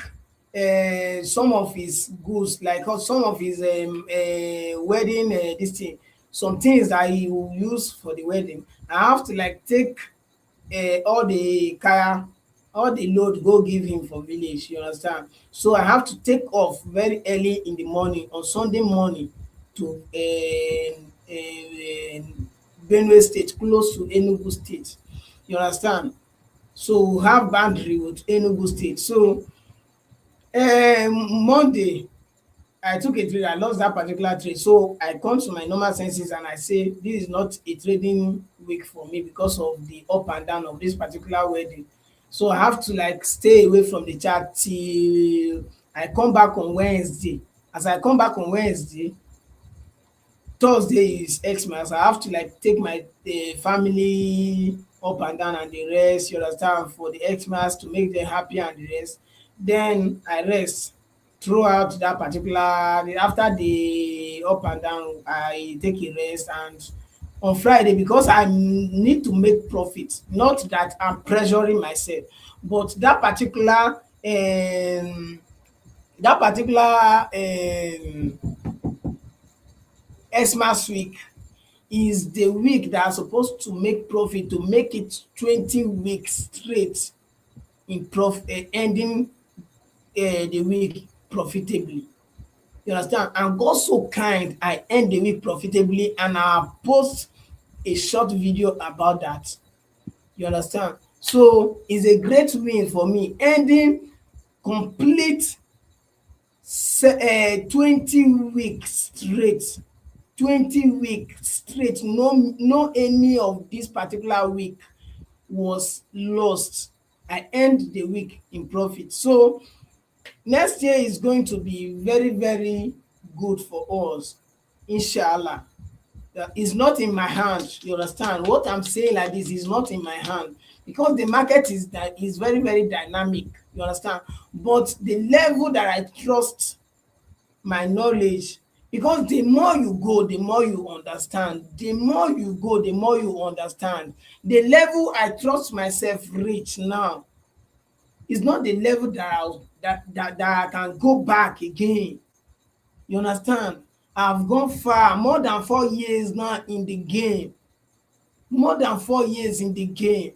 some of his goods, like some of his wedding this thing, some things that he will use for the wedding. I have to like take all the kaya, all the load go give him for village. You understand? So I have to take off very early in the morning on Sunday morning to Benue State, close to Enugu State. You understand? So we have boundary with Enugu State. So Monday I took a trade, I lost that particular trade. So I come to my normal senses and I say this is not a trading week for me because of the up and down of this particular wedding. So I have to like stay away from the chat till I come back on Wednesday. As I come back on Wednesday, Thursday is Xmas. I have to like take my family up and down and the rest, you understand, for the Xmas to make them happy and the rest. Then I rest throughout that particular, after the up and down, I take a rest. And on Friday, because I need to make profit, not that I'm pressuring myself, but that particular Xmas week is the week that I'm supposed to make profit, to make it 20 weeks straight in ending the week profitably. You understand? And God so kind, I end the week profitably and I post a short video about that. You understand? So it's a great win for me. Ending complete 20 weeks straight. 20 weeks straight. No any of this particular week was lost. I end the week in profit. So next year is going to be very, very good for us, inshallah. It's not in my hand. You understand? What I'm saying like this is not in my hand because the market is very, very dynamic. You understand? But the level that I trust my knowledge, because the more you go, the more you understand. The more you go, the more you understand. The level I trust myself reach now is not the level that I can go back again. You understand? I've gone far, more than 4 years now in the game. More than 4 years in the game.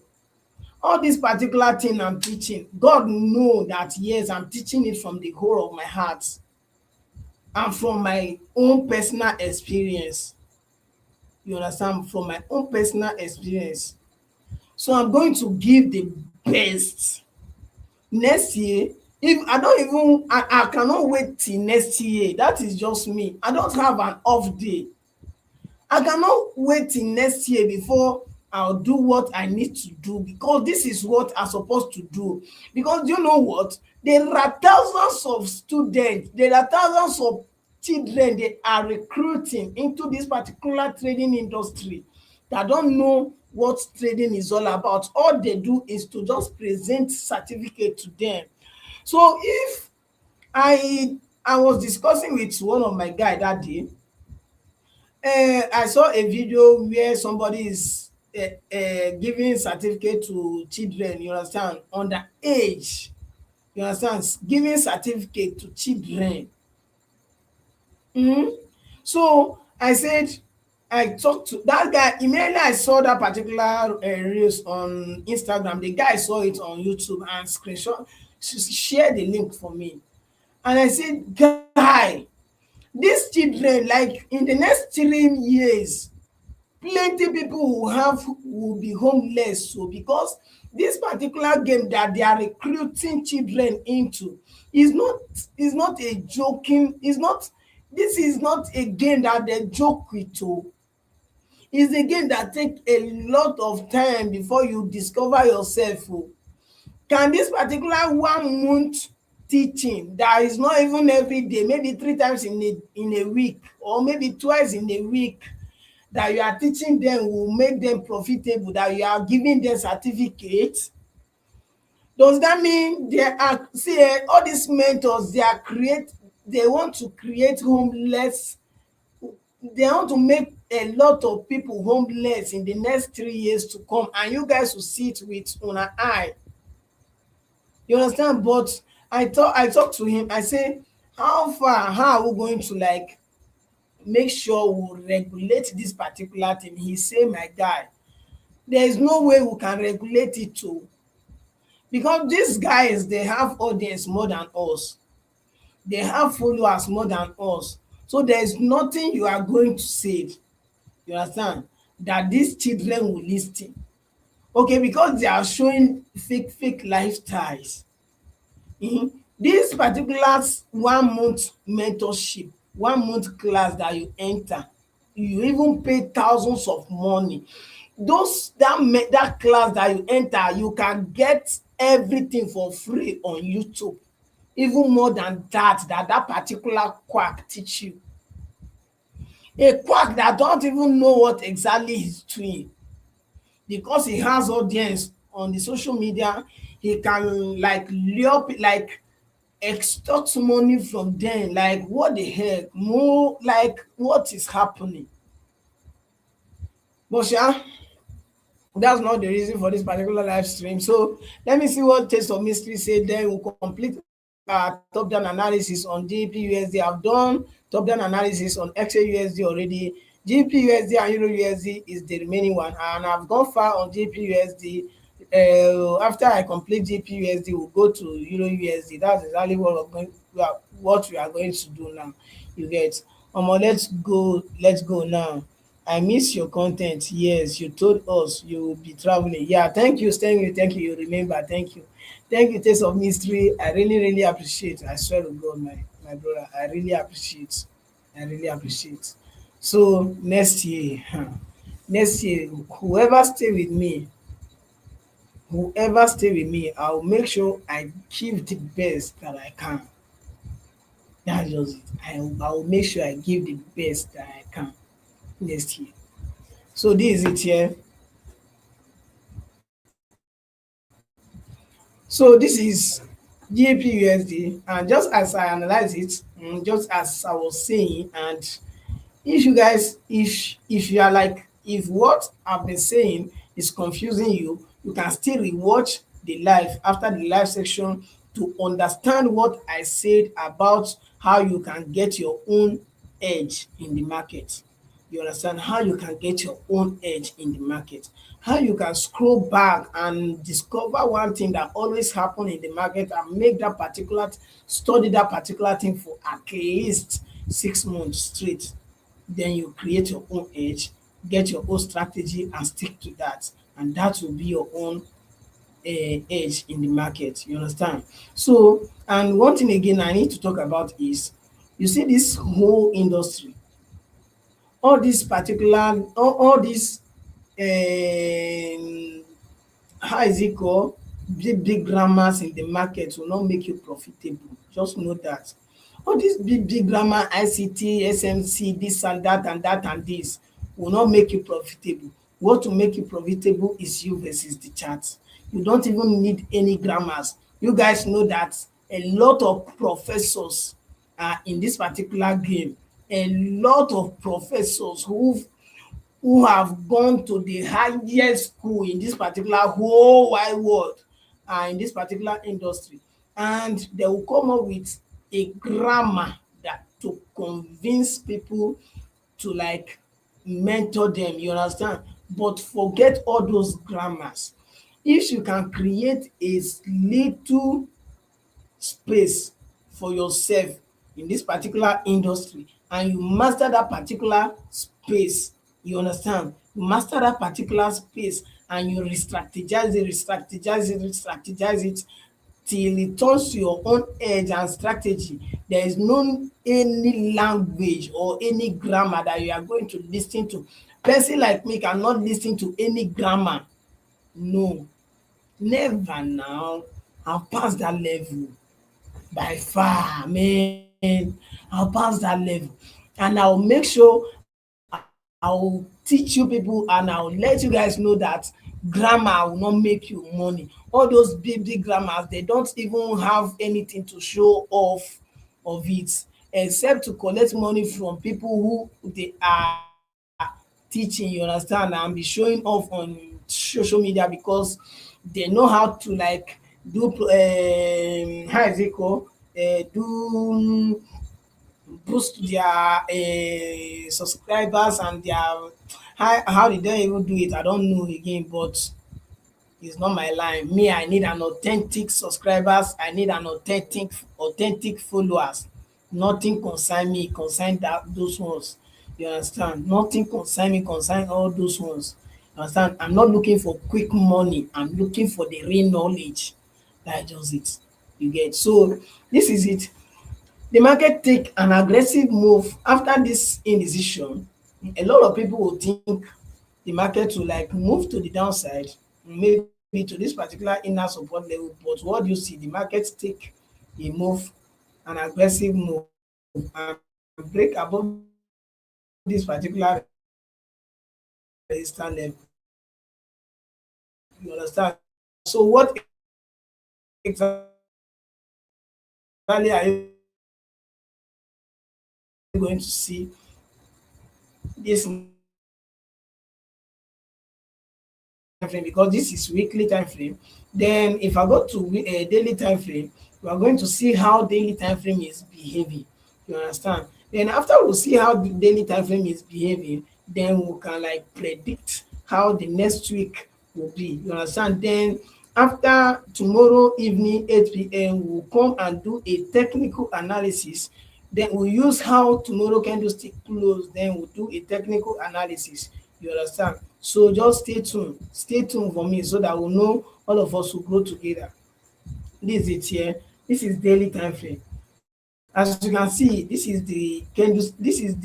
All this particular thing I'm teaching, God know that yes, I'm teaching it from the whole of my heart and from my own personal experience. You understand? From my own personal experience. So I'm going to give the best. next year, if I don't even I cannot wait till next year. That is just me. I don't have an off day. I cannot wait till next year before I'll do what I need to do, because this is what I'm supposed to do. Because you know what? There are thousands of students, there are thousands of children they are recruiting into this particular trading industry that don't know what trading is all about. All they do is to just present certificate to them. So if I was discussing with one of my guy that day. I saw a video where somebody is giving certificate to children, you understand, under age. You understand? Giving certificate to children. Mhm. So I said, I talked to that guy. Immediately I saw that particular reels on Instagram. The guy saw it on YouTube and screenshot, shared the link for me. And I said, guy, these children, like in the next 3 years, plenty people will be homeless. So because this particular game that they are recruiting children into is not a joking, is not, this is not a game that they joke with. Oh, it's a game that take a lot of time before you discover yourself. Oh, can this particular 1 month teaching that is not even every day, maybe 3 times in a week, or maybe twice in a week, that you are teaching them will make them profitable, that you are giving them certificate? Does that mean they are, see, all these mentors, they want to create homeless, they want to make a lot of people homeless in the next 3 years to come, and you guys will see it with una eye. You understand? But I talked to him, I say, how are we going to like make sure we regulate this particular thing? He say, my guy, there is no way we can regulate it too, because these guys, they have audience more than us, they have followers more than us. So there is nothing you are going to say, you understand, that these children will listen. Okay, because they are showing fake lifestyles. This particular 1 month mentorship, 1 month class that you enter, you even pay thousands of money. That class that you enter, you can get everything for free on YouTube, even more than that particular quack teach you. A quack that don't even know what exactly he's doing, because he has audience on the social media, he can like lure like extort money from them. Like, what the heck, more like, what is happening? But sha, that's not the reason for this particular live stream. So let me see what Taste of Mystery said. Then we'll complete top down analysis on GBP I've done top down analysis on XAUSD already. GBP and Euro USD is the remaining one, and I've gone far on GBP. After I complete GBP, we'll go to Euro USD. That's exactly what we are going to do now. You get, let's go now. I miss your content. Yes, you told us you will be traveling. Yeah, thank you. You remember, thank you. Thank you, Taste of Mystery. I really, really appreciate. I swear to God, my brother, I really appreciate. I really appreciate. So next year, whoever stay with me, I'll make sure I give the best that I can. That's just it. I will make sure I give the best that I can next year. So this is it here. So this is GAP and just as I analyze it, just as I was saying, and if you guys, if you are like, if what I've been saying is confusing you, you can still rewatch the live after the live section to understand what I said about how you can get your own edge in the market. You understand how you can get your own edge in the market, how you can scroll back and discover one thing that always happen in the market and make that particular, study that particular thing for at least 6 months straight. Then you create your own edge, get your own strategy and stick to that, and that will be your own edge in the market. You understand? So, and one thing again I need to talk about is, you see this whole industry, all dis particular all dis um how is it called, big grammars in the market will not make you profitable. Just know that. All these big grammar, ICT, SMC, this and that and this will not make you profitable. What will make you profitable is you versus the chart. You don't even need any grammars. You guys know that a lot of professors are in this particular game. A lot of professors who have gone to the highest school in this particular whole wide world in this particular industry, and they will come up with a grammar that to convince people to like mentor them. You understand? But forget all those grammars. If you can create a little space for yourself in this particular industry and you master that particular space, you understand, you master that particular space and you re-strategize it, re-strategize it, re-strategize it till it turns to your own edge and strategy. There is no any language or any grammar that you are going to listen to. Person like me cannot listen to any grammar. No, never now. I've passed that level by far, man. I'll pass that level, and I'll make sure I'll teach you people and I'll let you guys know that grammar will not make you money. All those big grammars, they don't even have anything to show off of it, except to collect money from people who they are teaching, you understand, and be showing off on social media because they know how to like do how is it called, do boost their subscribers and their how did they even do it, I don't know again, but it's not my line. Me, I need an authentic subscribers, I need an authentic followers. Nothing concern me concern that those ones. You understand? Nothing concern me concern all those ones. You understand? I'm not looking for quick money, I'm looking for the real knowledge. That's just it. You get? So this is it. The market take an aggressive move after this indecision. A lot of people will think the market will like move to the downside, maybe to this particular inner support level. But what do you see? The market take a move, an aggressive move, and break above this particular resistance level. You understand? So what exactly are you going to see? So what exactly are you going to see? This market time frame, because this is weekly time frame. Then if I go to daily time frame, we are going to see how daily time frame is behaving. You understand? Then after we see how the daily time frame is behaving, then we can like predict how the next week will be. You understand? Then after tomorrow evening 8 p.m., we'll come and do a technical analysis. Then we'll use how tomorrow candlestick close, then we'll do a technical analysis. You understand? So just stay tuned for me so that we'll know, all of us will grow together. This is it here. This is daily time frame. As you can see, this is the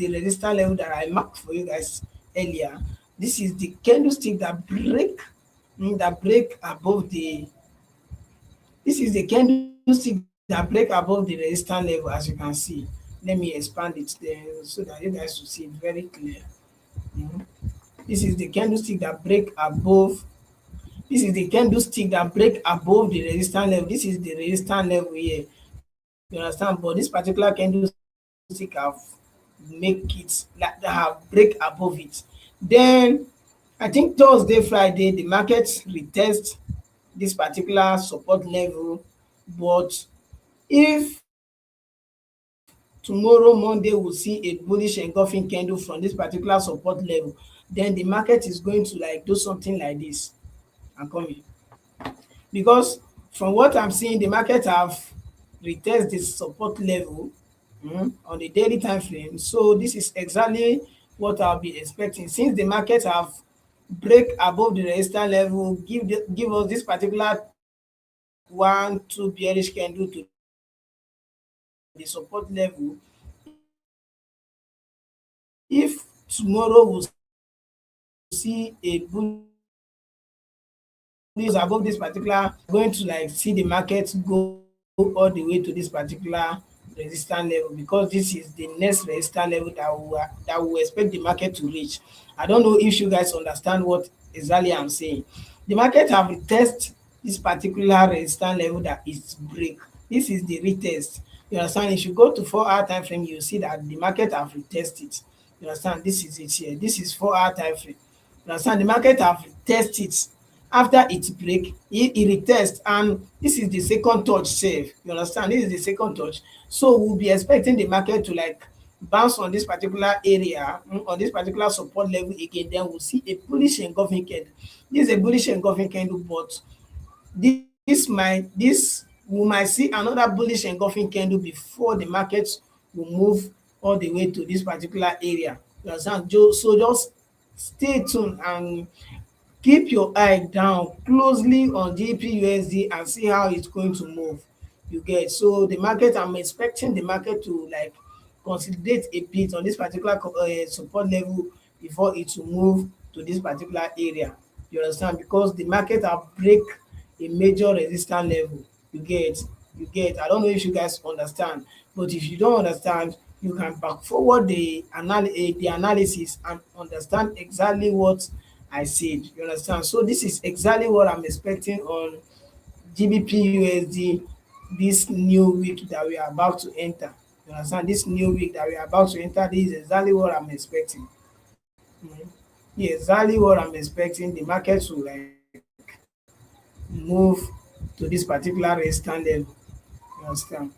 resistance level that I marked for you guys earlier. This is the candlestick that break above the this is the candlestick that break above the resistance level. As you can see, let me expand it there so that you guys will see it very clear. Mhm. This is the candlestick that break above. This is the candlestick that break above the resistance level. This is the resistance level here. You understand? But this particular candlestick have make it like that, have break above it. Then I think Thursday, Friday, the market retest this particular support level. But if tomorrow Monday we see a bullish engulfing candle from this particular support level, then the market is going to like do something like this. I'm coming. Because from what I'm seeing, the market have retest the support level on the daily time frame. So this is exactly what I'll be expecting, since the market have break above the resistance level, give us this particular 1 2 bearish candle to the support level. If tomorrow we see a bullish engulfing candle, then we are going to like see the market go all the way to this particular resistance level, because this is the next resistance level that we expect the market to reach. I don't know if you guys understand what exactly I'm saying. The market have retest this particular resistance level that is break. This is the retest. You understand? If you go to 4 hour time frame, you see that the market have retest it. You understand? This is it here. This is 4 hour time frame. You understand? The market have retest it. After it break, e retest, and this is the second touch sef. You understand? This is the second touch. So we'll be expecting the market to like bounce on this particular area, on this particular support level again. Then we'll see a bullish engulfing candle. This is a bullish engulfing candle, but this we might see another bullish engulfing candle before the market will move all the way to this particular area. You understand? So just stay tuned and keep your eye down closely on GBP/USD and see how it's going to move. You get? So the market, I'm expecting the market to like consolidate a bit on this particular support level before it will move to this particular area. You understand? Because the market have break a major resistance level. You get? You get? I don't know if you guys understand, but if you don't understand, you can back forward the analysis and understand exactly what I said. You understand? So this is exactly what I'm expecting on GBP/USD this new week that we are about to enter. You understand? This new week that we are about to enter, this is exactly what I'm expecting. Yeah, exactly what I'm expecting. The market to like move to this particular resistance level. You understand?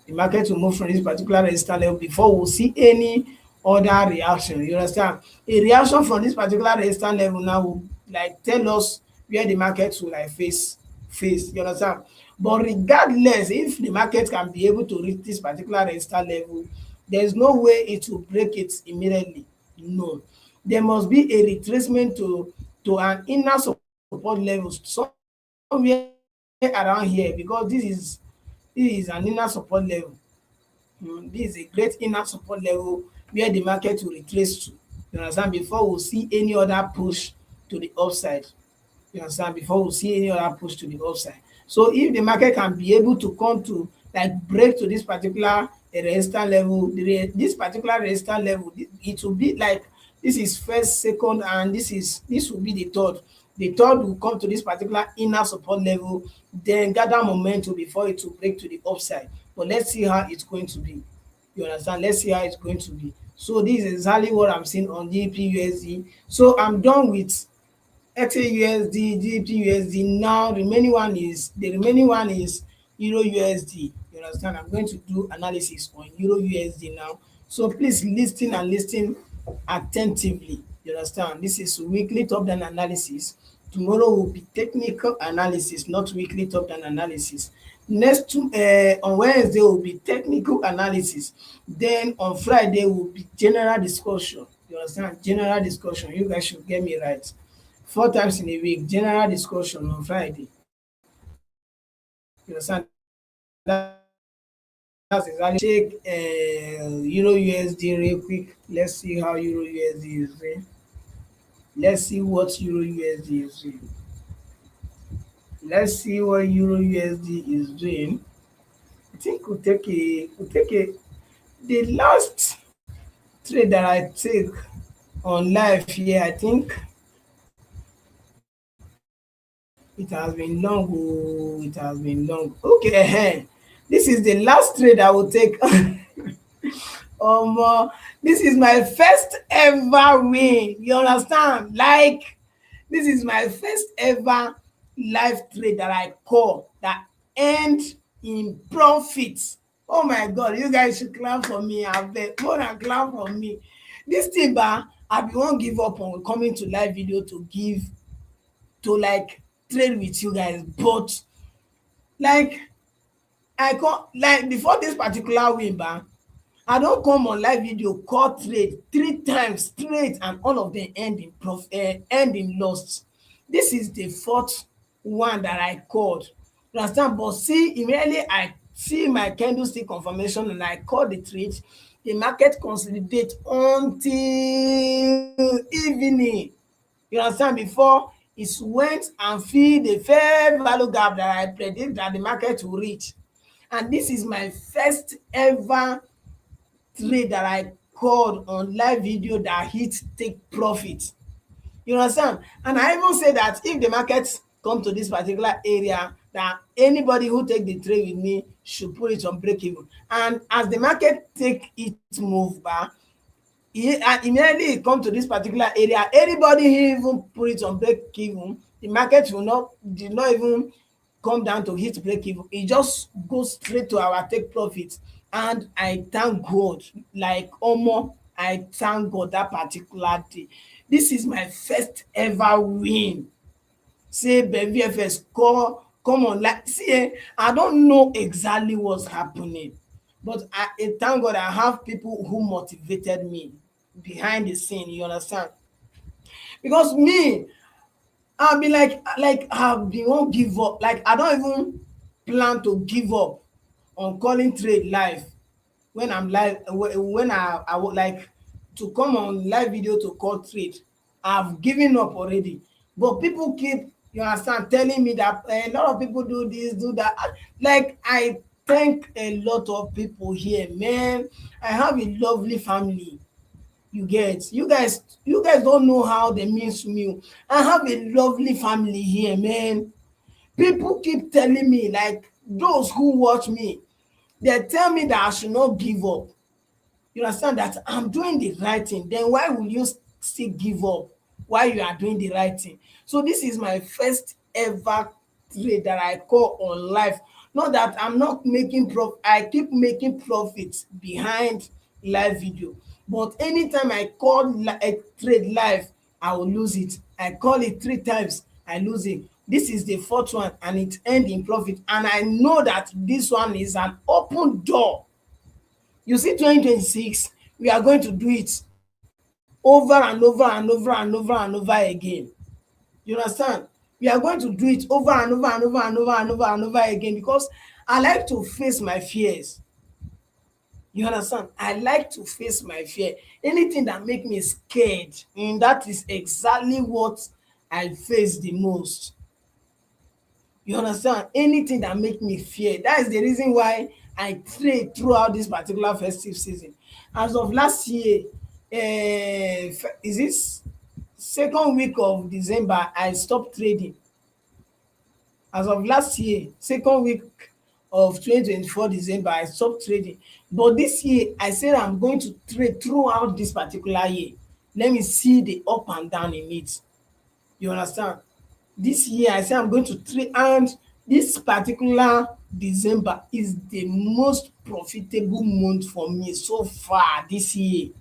The market will move from this particular resistance level before we'll see any other reaction. You understand? A reaction from this particular resistance level now will like tell us where the market will like face. You understand? But regardless, if the market can be able to reach this particular resistance level, there is no way it will break it immediately. No. There must be a retracement to an inner support level somewhere around here, because this is an inner support level. This is a great inner support level where the market will retrace to. You understand? Before we see any other push to the upside. You understand? Before we see any other push to the upside. So if the market can be able to come to like break to this particular resistance level, this particular resistance level, it will be like this is first, second, and this will be the third. The third will come to this particular inner support level, then gather momentum before it will break to the upside. But let's see how it's going to be. You understand? Let's see how it's going to be. So this is exactly what I'm seeing on GBP/USD. So I'm done with XAUSD, GBP/USD. Now the remaining one is Euro/USD. You understand? I'm going to do analysis on Euro/USD now. So please listen and listen attentively. You understand? This is weekly top down analysis. Tomorrow will be technical analysis, not weekly top down analysis. Next on Wednesday will be technical analysis. Then on Friday will be general discussion. You understand? General discussion. You guys should get me right. 4 times in a week, general discussion on Friday. You understand? That's exactly what I'm doing. So check Euro/USD real quick. Let's see how Euro/USD is doing. Let's see what Euro/USD is doing. Let's see what Euro/USD is doing. I think we'll take a the last trade that I take on live here. I think it has been long. Oh, it has been long. Okay, this is the last trade I will take. This is my first ever win. You understand? Like, this is my first ever live trade that I call that end in profit. Oh my God, you guys should clap for me. I beg, more than clap for me. This thing, I be won't give up on coming to live video to like trade with you guys, but like I come like before this particular win, I don come on live video call trade 3 times straight and all of them end in loss. This is the fourth one that I called. You understand? But see, immediately I see my candlestick confirmation and I call the trade, the market consolidate until evening. You understand? Before it went and fill the fair value gap that I predict that the market will reach. And this is my first ever trade that I called on live video that hit take profit. You understand? And I even say that if the market come to this particular area, that anybody who take the trade with me should put it on break even. And as the market take its move back, and immediately it come to this particular area, anybody who even put it on break even, the market will not did not even come down to hit break even. E just go straight to our take profit. And I thank God, like omo, I thank God that particular day. This is my first ever win. Say BenvFS come on, like see I don't know exactly what's happening, but I thank God I have people who motivated me behind the scene, you understand? Because me, I'll be like I've been won't give up. Like I don't even plan to give up on calling trade live when I'm live, when I would like to come on live video to call trade. I've given up already. But people keep, you understand, telling me that a lot of people do this, do that. Like I thank a lot of people here, man. I have a lovely family. You guys don't know how they mean to me. I have a lovely family here, man. People keep telling me, like those who watch me, they tell me that I should not give up. You understand that I'm doing the right thing. Then why will you still give up while you are doing the right thing? So this is my first ever trade that I call on live. Not that I'm not making profit. I keep making profits behind live video. But anytime I call a trade live, I will lose it. I call it 3 times, I lose it. This is the fourth one and it end in profit. And I know that this one is an open door. You see, 2026, we are going to do it over and over and over and over and over again. You understand? We are going to do it over and over and over and over and over and over again because I like to face my fears. You understand? I like to face my fear. Anything that make me scared, and that is exactly what I face the most. You understand? Anything that make me fear. That is the reason why I trade throughout this particular festive season. As of last year, is this second week of December, I stopped trading. As of last year, second week of 2024 December, I stopped trading. But this year, I said I'm going to trade throughout this particular year. Let me see the up and down in it. You understand? This year I say I'm going to trade, and this particular December is the most profitable month for me so far this year.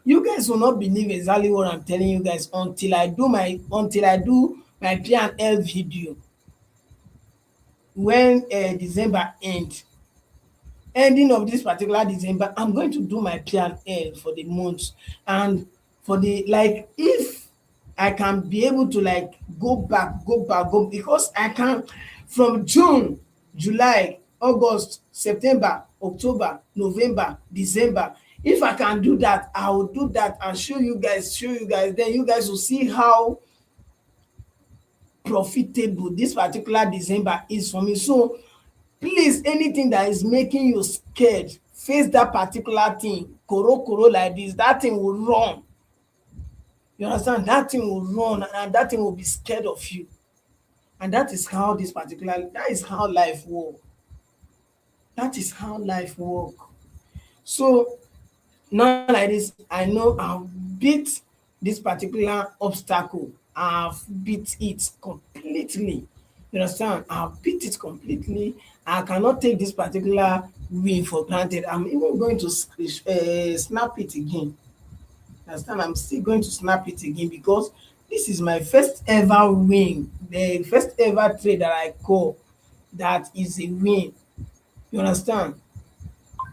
You guys will not believe exactly what I'm telling you guys until I do my P&L video when December ending of this particular December. I'm going to do my P&L for the month, and for the, like, if I can be able to like go because I can from June, July, August, September, October, November, December. If I can do that, I will do that and show you guys, then you guys will see how profitable this particular December is for me. So please, anything that is making you scared, face that particular thing. Koro like this, that thing will run. You understand? That thing will run and that thing will be scared of you. And that is how that is how life work. That is how life work. So now like this, I know I've beat this particular obstacle. I've beat it completely. You understand? I've beat it completely. I cannot take this particular win for granted. I'm even going to snap it again. Understand? I'm still going to snap it again because this is my first ever win, the first ever trade that I call that is a win. You understand?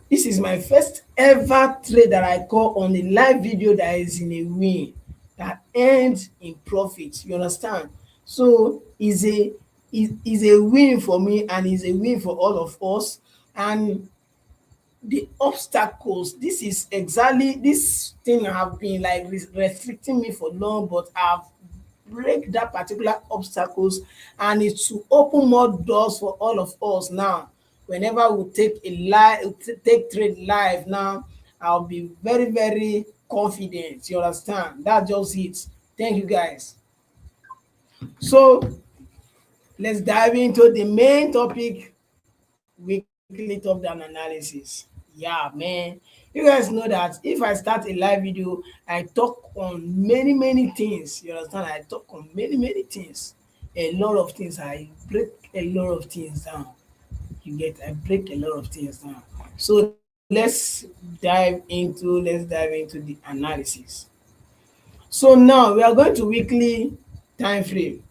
This is my first ever trade that I call on a live video that is in a win, that ends in profit. You understand? So is a win for me and is a win for all of us. And the obstacles, this is exactly this thing have been like restricting me for long, but I've break that particular obstacles, and it to open more doors for all of us now. Whenever we take a live take trade live now, I'll be very very confident. You understand? That's just it. Thank you guys. So let's dive into the main topic, weekly top down analysis. Yeah, man. You guys know that if I start a live video, I talk on many things. You understand? I talk on many things. A lot of things. I break a lot of things down. You get? I break a lot of things down. So let's dive into the analysis. So now we are going to weekly time frame.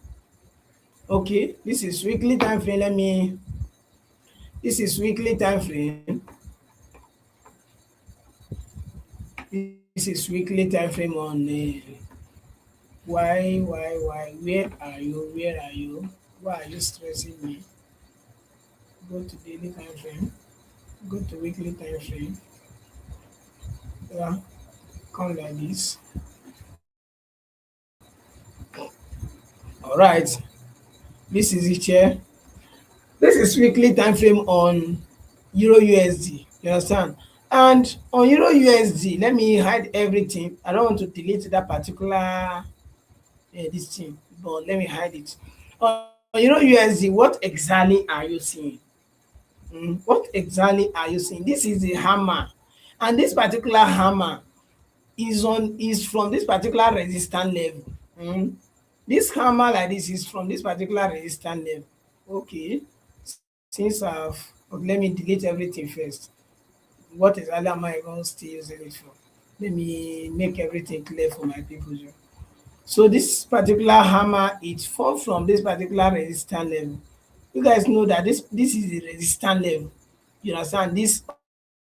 Okay, this is weekly time frame. This is weekly time frame. This is weekly time frame on why? Where are you? Where are you? Why are you stressing me? Go to daily time frame. Go to weekly time frame. Yeah, come like this. All right. This is it here. This is weekly time frame on Euro USD. You understand? And on Euro USD, let me hide everything. I don't want to delete that particular this thing, but let me hide it. On Euro USD, what exactly are you seeing? What exactly are you seeing? This is a hammer, and this particular hammer is from this particular resistance level. This hammer like this is from this particular resistance level. Okay, since okay, let me delete everything first. What exactly am I even still using it for? Let me make everything clear for my people. So this particular hammer, it formed from this particular resistance level. You guys know that this is the resistance level. You understand? This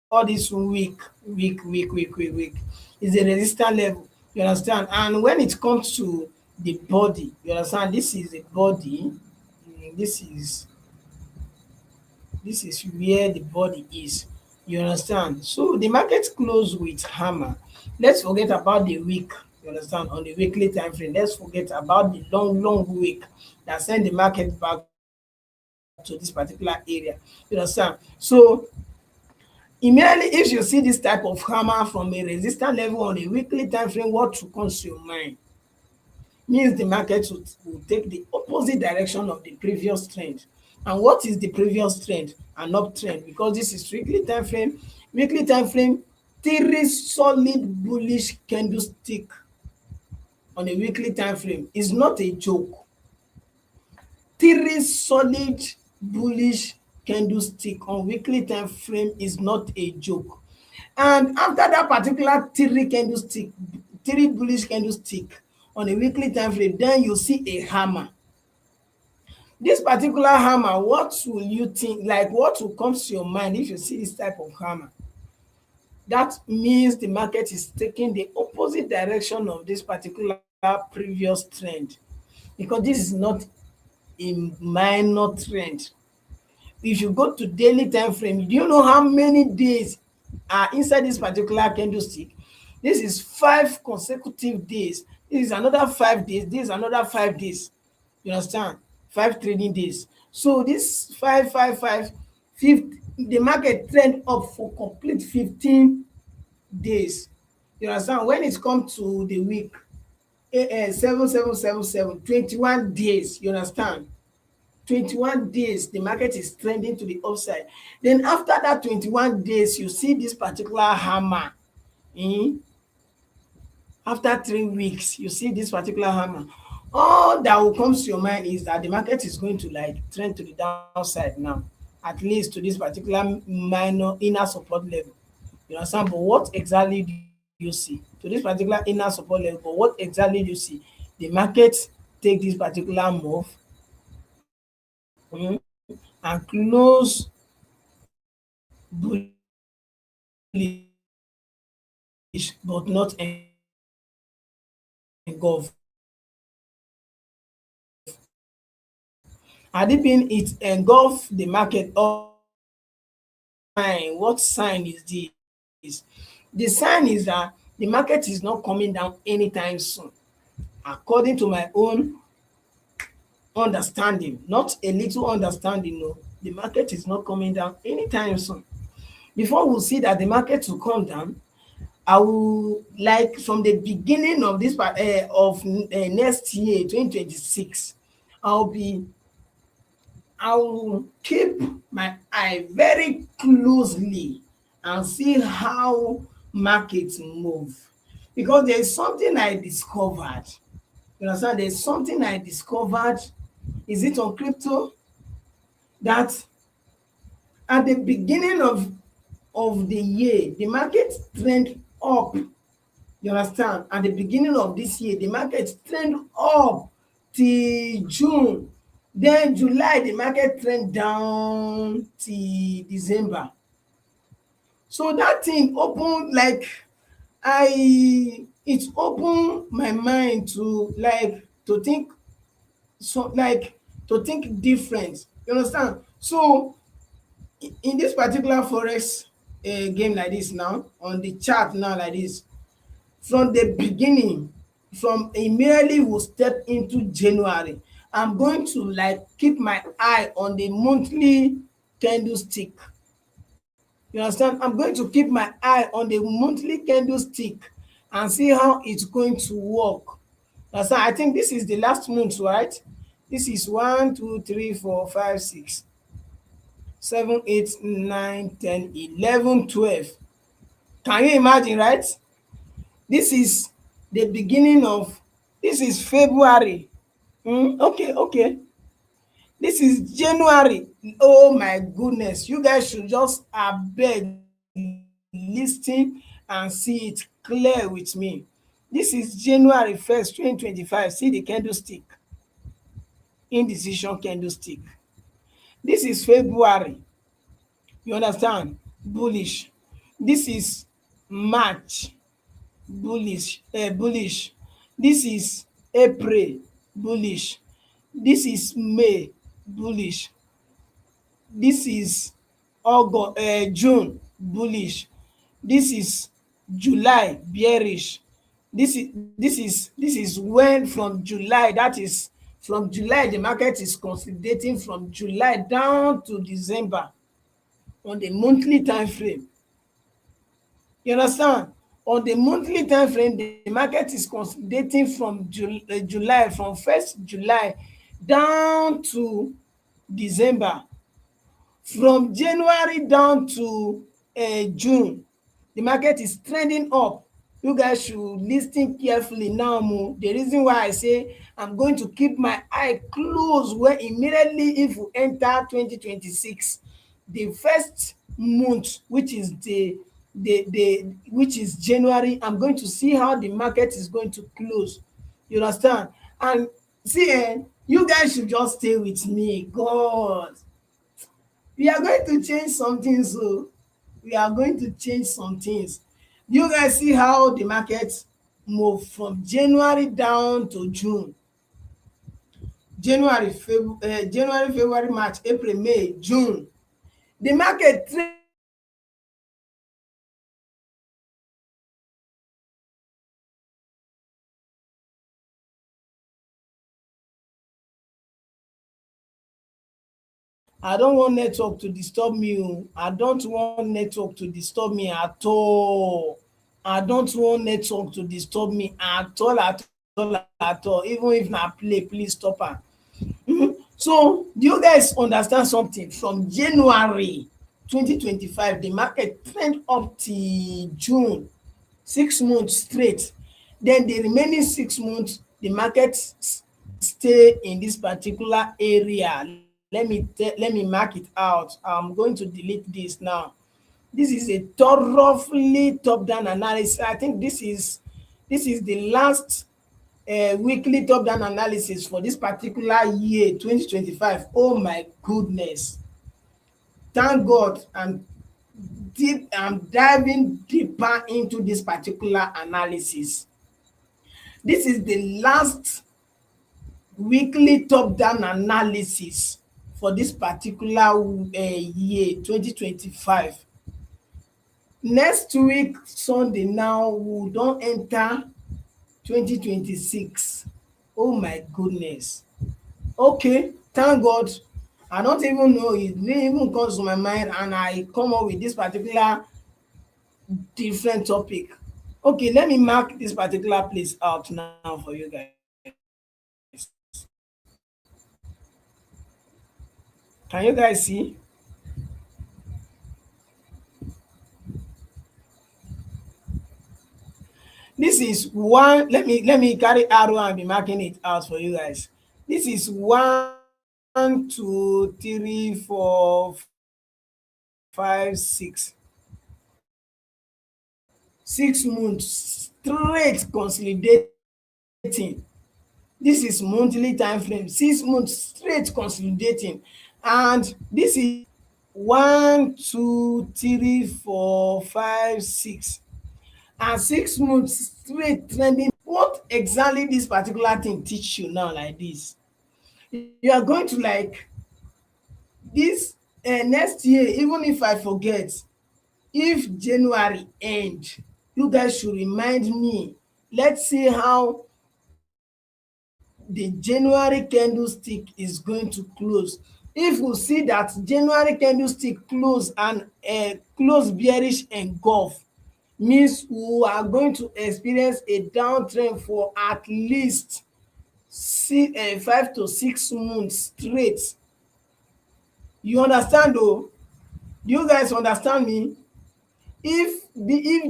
all this weak is a resistance level. You understand? And when it comes to the body, you understand? This is the body. This is where the body is. You understand? So the market closed with hammer. Let's forget about the week. You understand? On the weekly time frame, let's forget about the long week that send the market back to this particular area. You understand? So immediately if you see this type of hammer from a resistance level on a weekly time frame, what will come to your mind? Means the market will take the opposite direction of the previous trend. And what is the previous trend? An uptrend, because this is weekly time frame. Weekly time frame, three solid bullish candlestick on a weekly time frame is not a joke. Three solid bullish candlestick on weekly time frame is not a joke. And after that particular three bullish candlestick on a weekly time frame, then you see a hammer. This particular hammer, what will you think, like what will come to your mind if you see this type of hammer? That means the market is taking the opposite direction of this particular previous trend, because this is not a minor trend. If you go to daily time frame, do you know how many days are inside this particular candlestick? This is 5 consecutive days. This is another 5 days. This is another 5 days. You understand? 5 trading days. So this fifth, the market trend up for complete 15 days. You understand? When it comes to the week, 7777, 21 days. You understand? 21 days the market is trending to the upside. Then after that 21 days, you see this particular hammer. After 3 weeks, you see this particular hammer. All that will come to your mind is that the market is going to like trend to the downside now, at least to this particular minor inner support level. You understand? But what exactly do you see? To this particular inner support level, but what exactly do you see? The market take this particular move, and close bullish but not engulf. Had it been it engulf the market up, what sign is this? The sign is that the market is not coming down anytime soon. According to my own understanding, not a little understanding, no, the market is not coming down anytime soon. Before we see that the market will come down, I will like from the beginning of this part of next year 2026, I'll be I will keep my eye very closely and see how markets move, because there is something I discovered. You understand? There's something I discovered. Is it on crypto? That at the beginning of the year, the market trend up. You understand? At the beginning of this year, the market trend up till June. Then July, the market trend down till December. So that thing open like it open my mind to like to think, so like to think different. You understand? So in this particular forex game like this now, on the chart now like this, from the beginning, from immediately we step into January, I'm going to like keep my eye on the monthly candlestick. You understand? I'm going to keep my eye on the monthly candlestick and see how it's going to work. That's why I think this is the last month, right? This is 1, 2, 3, 4, 5, 6, 7, 8, 9, 10, 11, 12. Can you imagine, right? This is the beginning of, this is February. Okay, okay. This is January. Oh my goodness. You guys should just abeg listen and see it clear with me. This is January 1st, 2025. See the candlestick. Indecision candlestick. This is February. You understand? Bullish. This is March. Bullish. This is April. Bullish. This is May. Bullish. This is June. Bullish. This is July. Bearish. This is when from July, that is from July the market is consolidating from July down to December on the monthly time frame. You understand? On the monthly time frame, the market is consolidating from July, from 1st July down to December. From January down to June, the market is trending up. You guys should listen carefully now. The reason why I say I'm going to keep my eye close when immediately if we enter 2026, the first month, which is which is January, I'm going to see how the market is going to close. You understand? And see, you guys should just stay with me. God, we are going to change some things. So we are going to change some things. You guys see how the market move from January down to June. January, February, March, April, May, June. The market trend I don't want network to disturb me. I don't want network to disturb me at all. I don't want network to disturb me at all, at all, at all. Even if na play, please stop am. So do you guys understand something? From January 2025, the market trend up till June, 6 months straight. Then the remaining 6 months, the market stay in this particular area. Let me mark it out. I'm going to delete this now. This is a thoroughly top-down analysis. I think this is the last weekly top-down analysis for this particular year, 2025. Oh my goodness! Thank God, and I'm diving deeper into this particular analysis. This is the last weekly top-down analysis for this particular year 2025. Next week Sunday now we don enter 2026. Oh my goodness. Okay, thank God. I don't even know, it didn't even come to my mind and I come up with this particular different topic. Okay, let me mark this particular place out now for you guys. Can you guys see? This is one. Let me carry arrow and be marking it out for you guys. This is 1, 2, 3, 4, 5, 6. 6 months straight consolidating. This is monthly time frame. 6 months straight consolidating, and this is 1, 2, 3, 4, 5, 6, and 6 months straight trending. What exactly this particular thing teach you now like this? You are going to like this next year, even if I forget, if January end, you guys should remind me. Let's see how the January candlestick is going to close. If we see that January candlestick close and close bearish engulf, means we are going to experience a downtrend for at least 5 to 6 months straight. You understand though? Do you guys understand me? If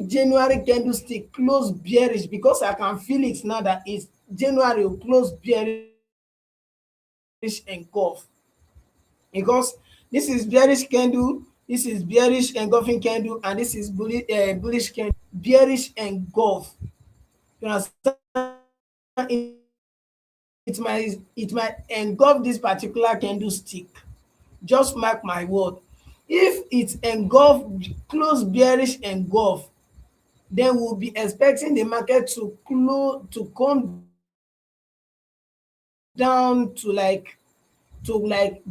January candlestick close bearish, because I can feel it now that it's January will close bearish engulf, because this is bearish candle, this is bearish engulfing candle, and this is bullish candle, bearish engulf. You understand? It might engulf this particular candlestick. Just mark my word. If it engulf, close bearish engulf, then we'll be expecting the market to come down to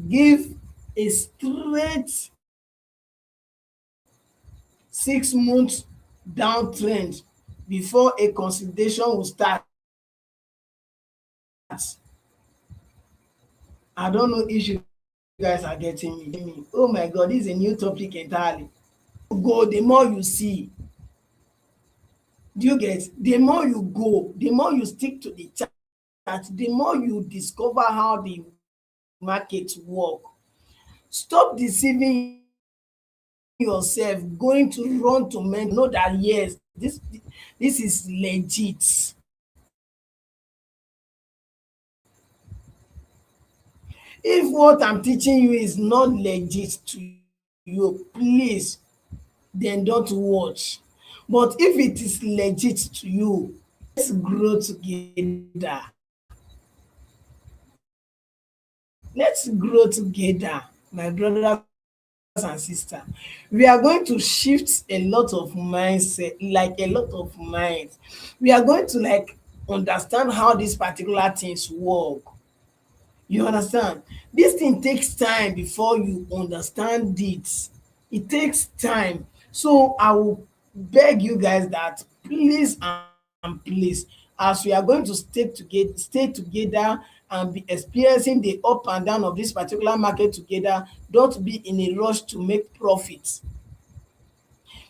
give a straight 6 months downtrend before a consolidation will start. I don't know if you guys are getting me. Oh my God, this is a new topic entirely. Go, the more you see. Do you get? The more you go, the more you stick to the chart, the more you discover how the market work. Stop deceiving yourself, going to run to men, know that yes, this is legit. If what I'm teaching you is not legit to you, please, then don't watch. But if it is legit to you, let's grow together. Let's grow together, my brothers and sisters. We are going to shift a lot of mindset, like a lot of minds. We are going to like understand how these particular things work. You understand? This thing takes time before you understand it. It takes time. So I will beg you guys that please and please, as we are going to stay together and be experiencing the up and down of this particular market together, don't be in a rush to make profit.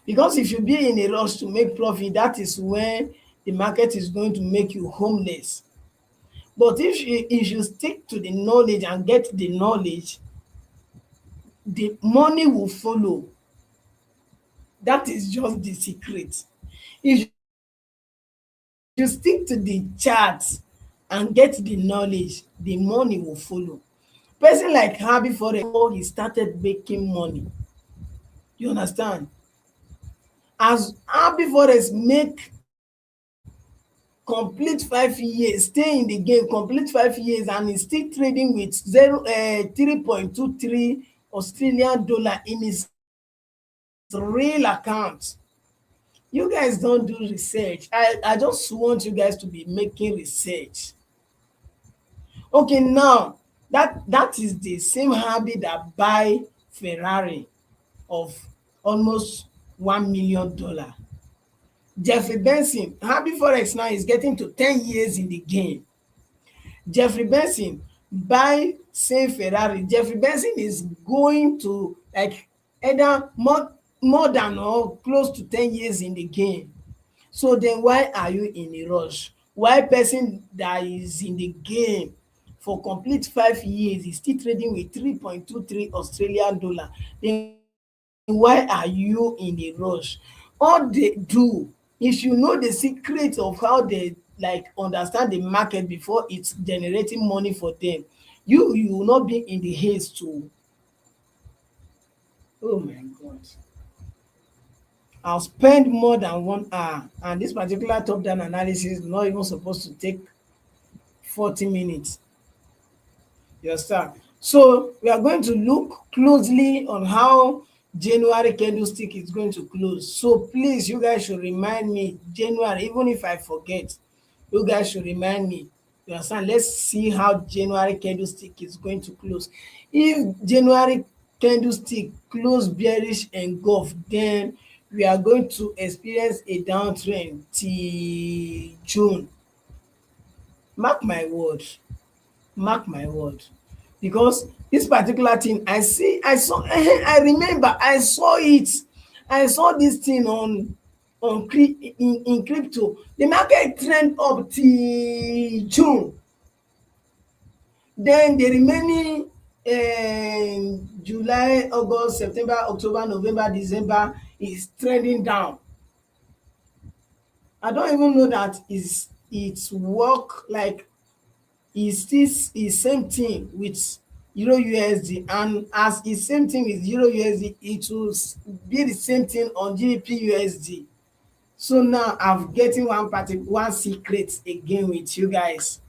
Because if you be in a rush to make profit, that is when the market is going to make you homeless. But if you stick to the knowledge and get the knowledge, the money will follow. That is just the secret. If you stick to the charts and get the knowledge, the money will follow. Person like Harvey Forex, before he started making money, you understand? As Harvey Forex make complete 5 years, stay in the game, complete 5 years, and he's still trading with 3.23 Australian dollar in his real account. You guys don't do research. I just want you guys to be making research. Okay, now that is the same habit that buy Ferrari of almost $1 million. Jeffrey Benson, happy forex now is getting to 10 years in the game. Jeffrey Benson buy same Ferrari. Jeffrey Benson is going to like either more than or close to 10 years in the game. So then why are you in a rush? Why person that is in the game for complete 5 years is still trading with 3.23 Australian dollar? Then why are you in a rush? All they do, if you know the secret of how they like understand the market before it's generating money for them, you will not be in the haste to. Oh my God. I'll spend more than 1 hour, and this particular top down analysis is not even supposed to take 40 minutes. You understand? So we are going to look closely on how January candlestick is going to close. So please, you guys should remind me January, even if I forget, you guys should remind me. You understand? Let's see how January candlestick is going to close. If January candlestick close bearish engulf, then we are going to experience a downtrend till June. Mark my word. Mark my word. Because this particular thing, I remember I saw it. I saw this thing in crypto. The market trend up till June. Then the remaining July, August, September, October, November, December is trending down. I don't even know that it's work like is this is same thing with Euro USD, and as is same thing with Euro USD, it will be the same thing on GBP USD. So now I'm getting one secret again with you guys.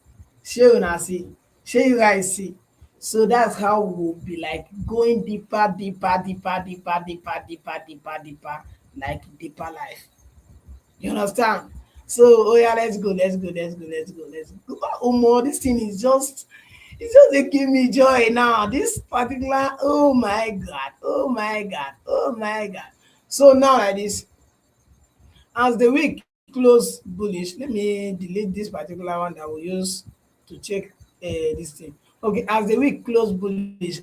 Shey una see? Shey you guys see? So that's how we'll be like going deeper, deeper, deeper, deeper, deeper, deeper, deeper, deeper, like deeper life. You understand? So oh yeah, let's go, let's go, let's go, let's go, let's go. Omo, this thing is just it's just dey give me joy now. This particular, oh my God, oh my God, oh my God. So now like this, as the week close bullish, let me delete this particular one that we use to check this thing. Okay, as the week close bullish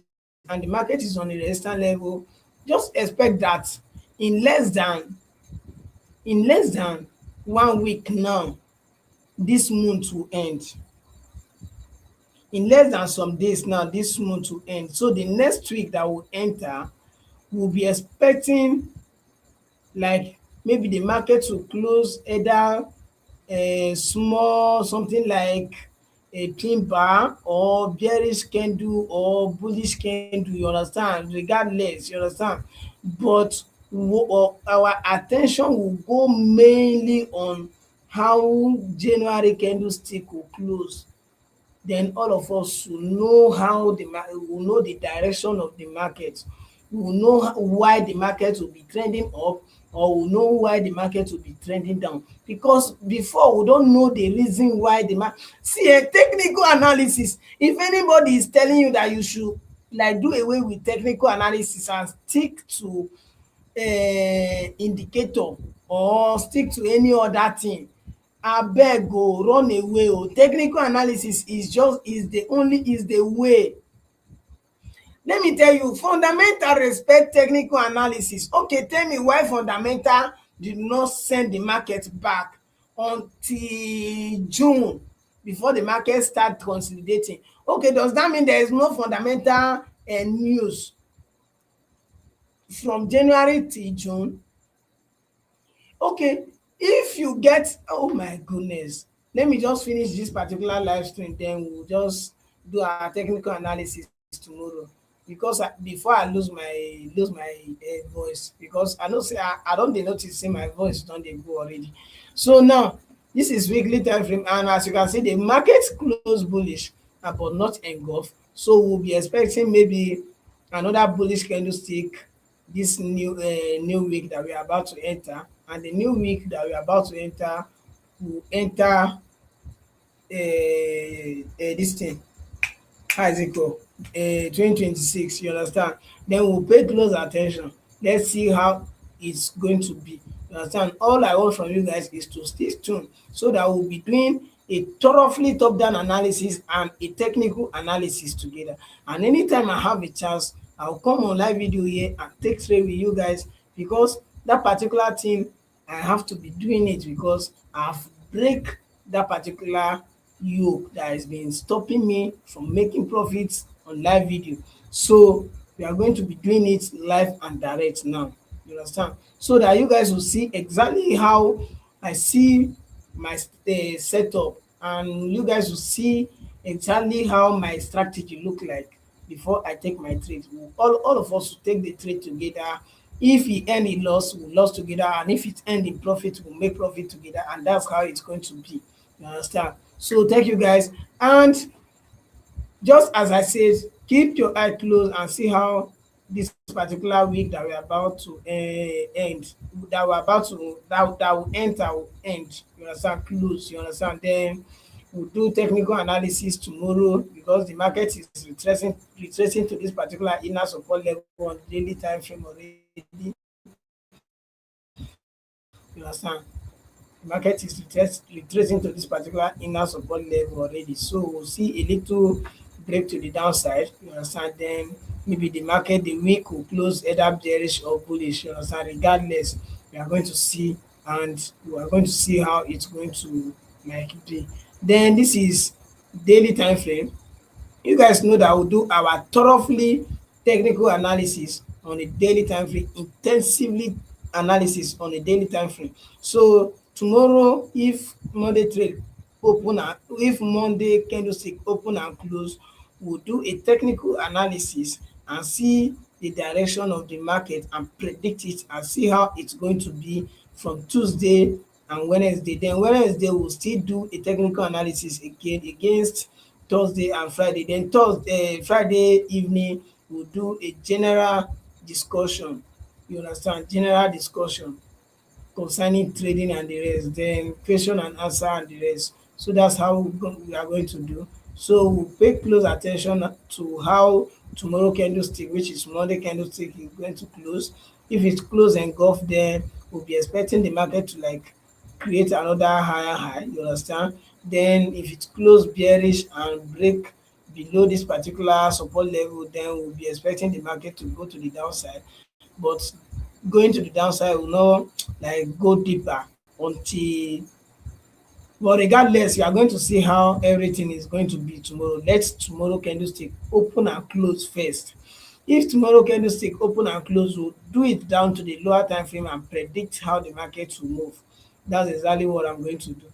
and the market is on a resistance level, just expect that in less than in less than 1 week now, this month will end. In less than some days now, this month will end. So the next week that will enter, we'll be expecting like maybe the market will close either a small something like a pin bar or bearish candle or bullish candle, you understand, regardless, you understand. But our attention will go mainly on how January candlestick will close. Then all of us will know how will know the direction of the market. We will know why the market will be trending up, or we know why the market will be trending down. Because before, we don't know the reason why the market. See, a technical analysis. If anybody is telling you that you should like do away with technical analysis and stick to indicator or stick to any other thing, abeg o, run away o. Technical analysis is the way. Let me tell you, fundamental respect technical analysis. Okay, tell me why fundamental did not send the market back until June before the market start consolidating. Okay, does that mean there is no fundamental news from January till June? Okay, if you get, oh my goodness, let me just finish this particular live stream, then we'll just do our technical analysis tomorrow. Because before I lose my voice, because I know say I don't dey notice say my voice don dey go already. So now this is weekly time frame, and as you can see, the market close bullish but not engulf. So we'll be expecting maybe another bullish candlestick this new week that we are about to enter. And the new week that we are about to enter will enter this thing, how is it called, 2026, you understand. Then we'll pay close attention. Let's see how it's going to be, you understand. All I want from you guys is to stay tuned so that we'll be doing a thoroughly top down analysis and a technical analysis together. And anytime I have a chance, I'll come on live video here and take trade with you guys, because that particular thing, I have to be doing it because I've break that particular yoke that has been stopping me from making profits on live video. So we are going to be doing it live and direct now, you understand, so that you guys will see exactly how I see my setup, and you guys will see exactly how my strategy look like before I take my trade. All of us will take the trade together. If e end in loss, we loss together, and if it end in profit, we make profit together, and that's how it's going to be, you understand. So thank you guys, and just as I said, keep your eye closed and see how this particular week that we're about to end, that we're about to that will enter will end. You understand? Close. You understand? Then we'll do technical analysis tomorrow, because the market is retracing to this particular inner support level on daily time frame already. You understand? The market is retracing to this particular inner support level already. So we'll see a little break to the downside. You understand? Then maybe the week will close either bearish or bullish. You understand? Regardless, we are going to see, and we are going to see how it's going to like be. Then this is daily time frame. You guys know that we'll do our thoroughly technical analysis on a daily time frame, intensively analysis on a daily time frame. So tomorrow, if Monday trade open and if Monday candlestick open and close, we'll do a technical analysis and see the direction of the market and predict it and see how it's going to be from Tuesday and Wednesday. Then Wednesday we'll still do a technical analysis again against Thursday and Friday. Then Friday evening we'll do a general discussion. You understand? General discussion concerning trading and the rest, then question and answer and the rest. So that's how we are going to do. So we'll pay close attention to how tomorrow candlestick, which is Monday candlestick, is going to close. If it's close engulf, then we'll be expecting the market to like create another higher high. You understand? Then if it's close bearish and break below this particular support level, then we'll be expecting the market to go to the downside. But going to the downside will not like go deeper until, but regardless, you are going to see how everything is going to be tomorrow. Let tomorrow candlestick open and close first. If tomorrow candlestick open and close, we'll do it down to the lower time frame and predict how the market will move. That's exactly what I'm going to do.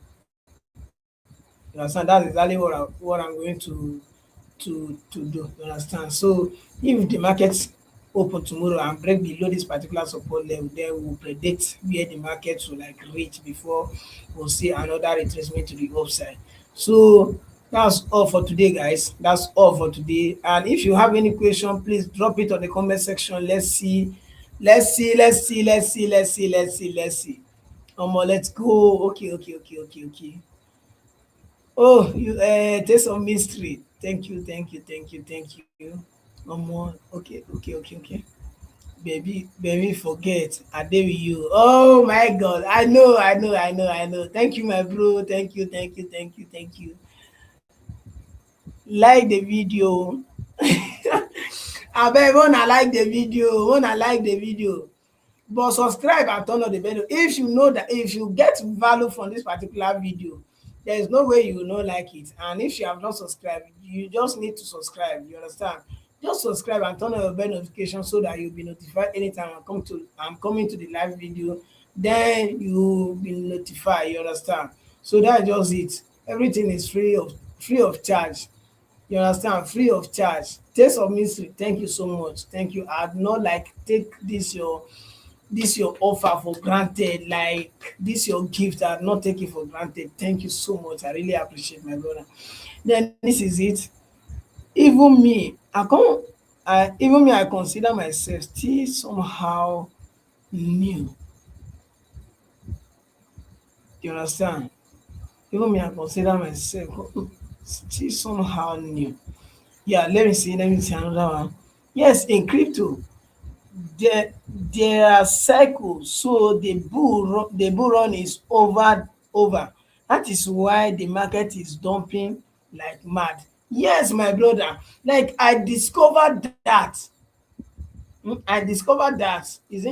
You understand? That's exactly what I'm going to do. You understand? So if the market open tomorrow and break below this particular support level, then we'll predict where the market will like reach before we'll see another retracement to the upside. So that's all for today, guys. That's all for today. And if you have any question, please drop it on the comment section. Let's see. Let's see. Let's go. Okay. Oh, you taste of mystery. Thank you. Okay. Baby, forget. I dey with you. Oh my God. I know. Thank you, my bro. Thank you. Like the video. Abeg, una like the video. But subscribe and turn on the bell. If you know that if you get value from this particular video, there is no way you will not like it. And if you have not subscribed, you just need to subscribe. You understand? Just subscribe and turn on your bell notification so that you'll be notified anytime I'm coming to the live video. Then you'll be notified. You understand? So that's just it. Everything is free of charge. You understand? Free of charge. Taste of mystery. Thank you so much. Thank you. I'd not like take this your offer for granted, like this your gift. I not take it for granted. Thank you so much. I really appreciate, my brother. Then this is it. Even me, I come. I even me, I consider myself still somehow new. You understand? Even me, I consider myself still somehow new. Yeah, let me see another one. Yes, in crypto, there are cycles, so the bull run is over. That is why the market is dumping like mad. Yes, my brother, like I discovered that. I discovered that is,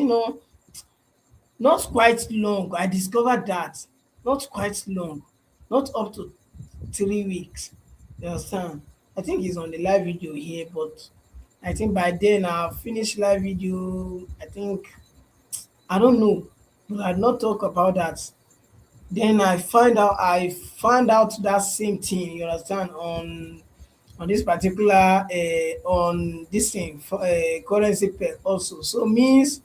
not quite long. I discovered that not quite long, not up to 3 weeks. You understand? I think it's on the live video here, but I think by then I'll finish live video. I think, I don't know, but I'll not talk about that. Then I found out that same thing, you understand, on this particular on this thing for currency pair also. So means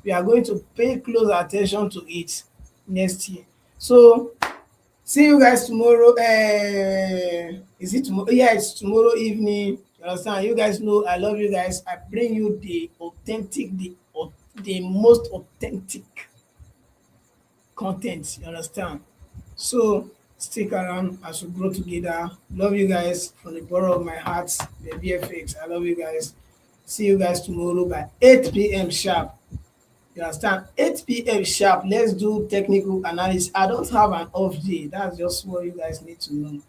we are going to pay close attention to it next year. So see you guys tomorrow. Is it tomorrow? Yeah, it's tomorrow evening. You understand? You guys know I love you guys. I bring you the authentic, the most authentic content. You understand? So stick around as we grow together. Love you guys from the bottom of my heart. The VFX. I love you guys. See you guys tomorrow by 8 p.m. sharp. You understand? 8 p.m. sharp. Let's do technical analysis. I don't have an off day. That's just what you guys need to know.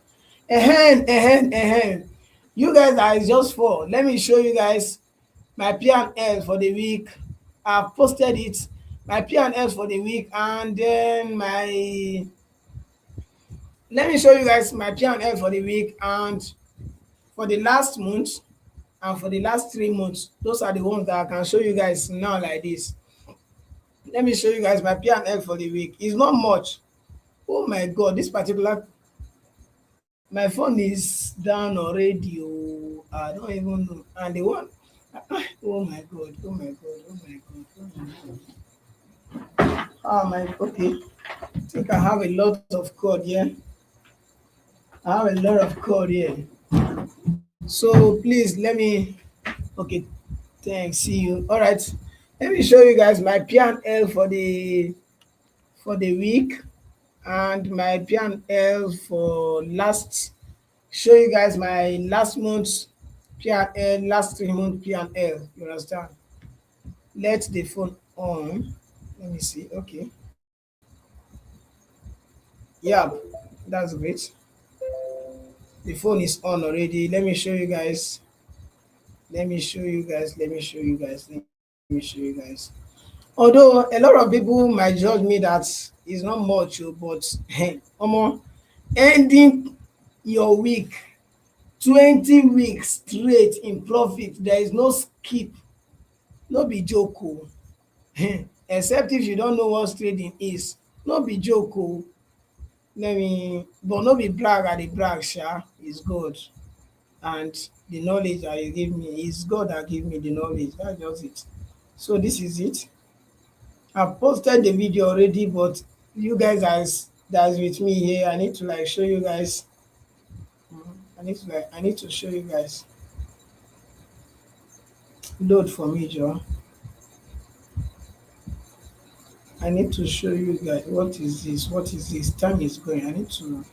You guys are just for. Let me show you guys my P&L for the week. I've posted it. My P&L for the week, and then my. Let me show you guys my P&L for the week and for the last month and for the last 3 months. Those are the ones that I can show you guys now like this. Let me show you guys my P&L for the week. It's not much. Oh my god, this particular, my phone is down already. Oh, I don't even know. And the one, oh my god, oh my god, oh my god, oh my god. Oh my, okay. I think I have a lot of code here. I have a lot of code here. So please let me, okay, thanks, see you. All right. Let me show you guys my P&L for the week and my P&L for last, show you guys my last month's P&L, last 3 month P&L. You understand? Let the phone on. Let me see. Okay. Yeah, that's great. The phone is on already. Let me show you guys. Let me show you guys. Let me show you guys. Let me show you guys. Although a lot of people might judge me that it's not much, oh, but hey, ending your week 20 weeks straight in profit, there is no skip, no be joke oh. Except if you don't know what trading is, no be joke oh. Let me, but no be brag, I dey brag sha, is God, and the knowledge that you give me is God that give me the knowledge, that's just it. So this is it. I posted the video already, but you guys that's with me here, I need to like show you guys. I need to show you guys. Load for me, Joe. I need to show you guys what is this. What is this? Time is going. I need to.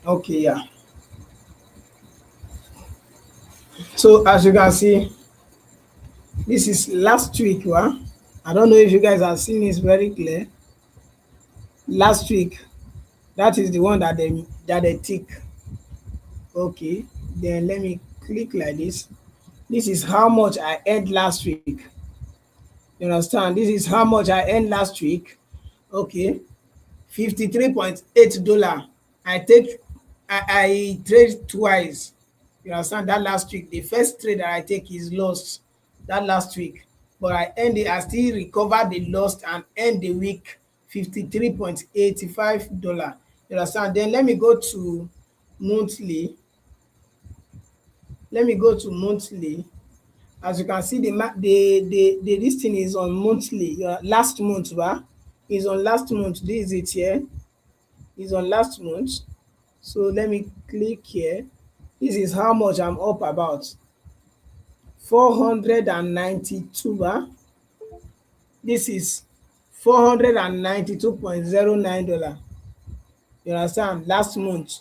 Okay, yeah. So as you can see, this is last week, huh? I don't know if you guys have seen this very clear. Last week, that is the one that they tick. Okay, then let me click like this. This is how much I earned last week. You understand? This is how much I earned last week. Okay, $53.8. I take I trade twice. You understand? That last week, the first trade that I take is lost that last week, but I end it. I still recover the loss and end the week $53.85. You understand? Then let me go to monthly. Let me go to monthly. As you can see, the this thing is on monthly. Last month, right? Is on last month. This is it here. is on last month. So let me click here. This is how much I'm up about. 492. This is $492.09. You understand? Last month.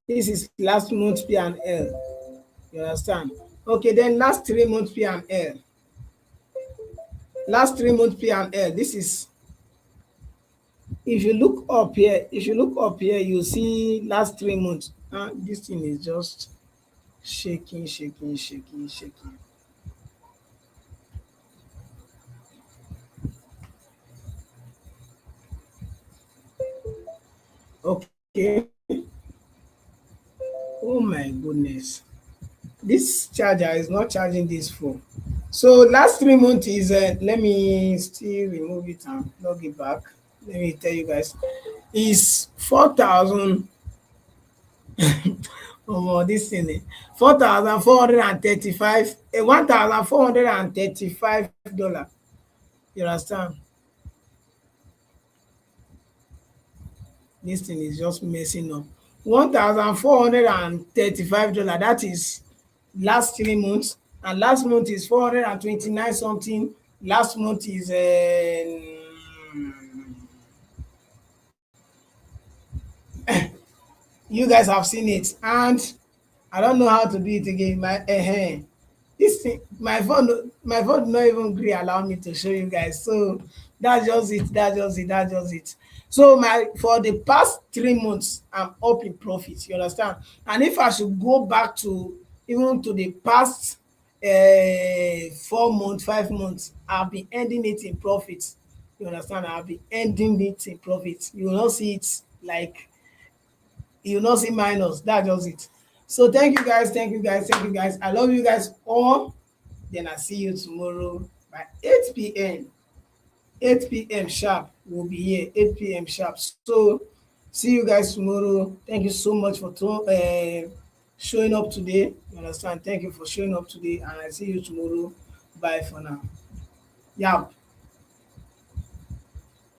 This is last month P&L. You understand? Okay, then last 3 months P&L. Last 3 months P&L. This is, if you look up here, you see last 3 months. This thing is just shaking. Okay. Oh my goodness. This charger is not charging this phone. So last 3 months is, let me still remove it and plug it back. Let me tell you guys, is 4,000. This thing, 4,435, $1,435. You understand? This thing is just messing up. $1,435. That is last 3 months, and last month is 429 something. Last month is you guys have seen it, and I don't know how to do it again. This thing, my phone not even gree allow me to show you guys. So that's just it. So my for the past 3 months, I'm up in profit. You understand? And if I should go back to even to the past 4 months, 5 months, I'll be ending it in profit. You understand? I'll be ending it in profit. You will not see it like, you will not see minus. That's just it. So thank you guys. I love you guys all. Then I see you tomorrow by 8 p.m. 8 p.m. sharp. We'll be here 8 p.m. sharp. So see you guys tomorrow. Thank you so much for showing up today. You understand? Thank you for showing up today, and I see you tomorrow. Bye for now. Yeah.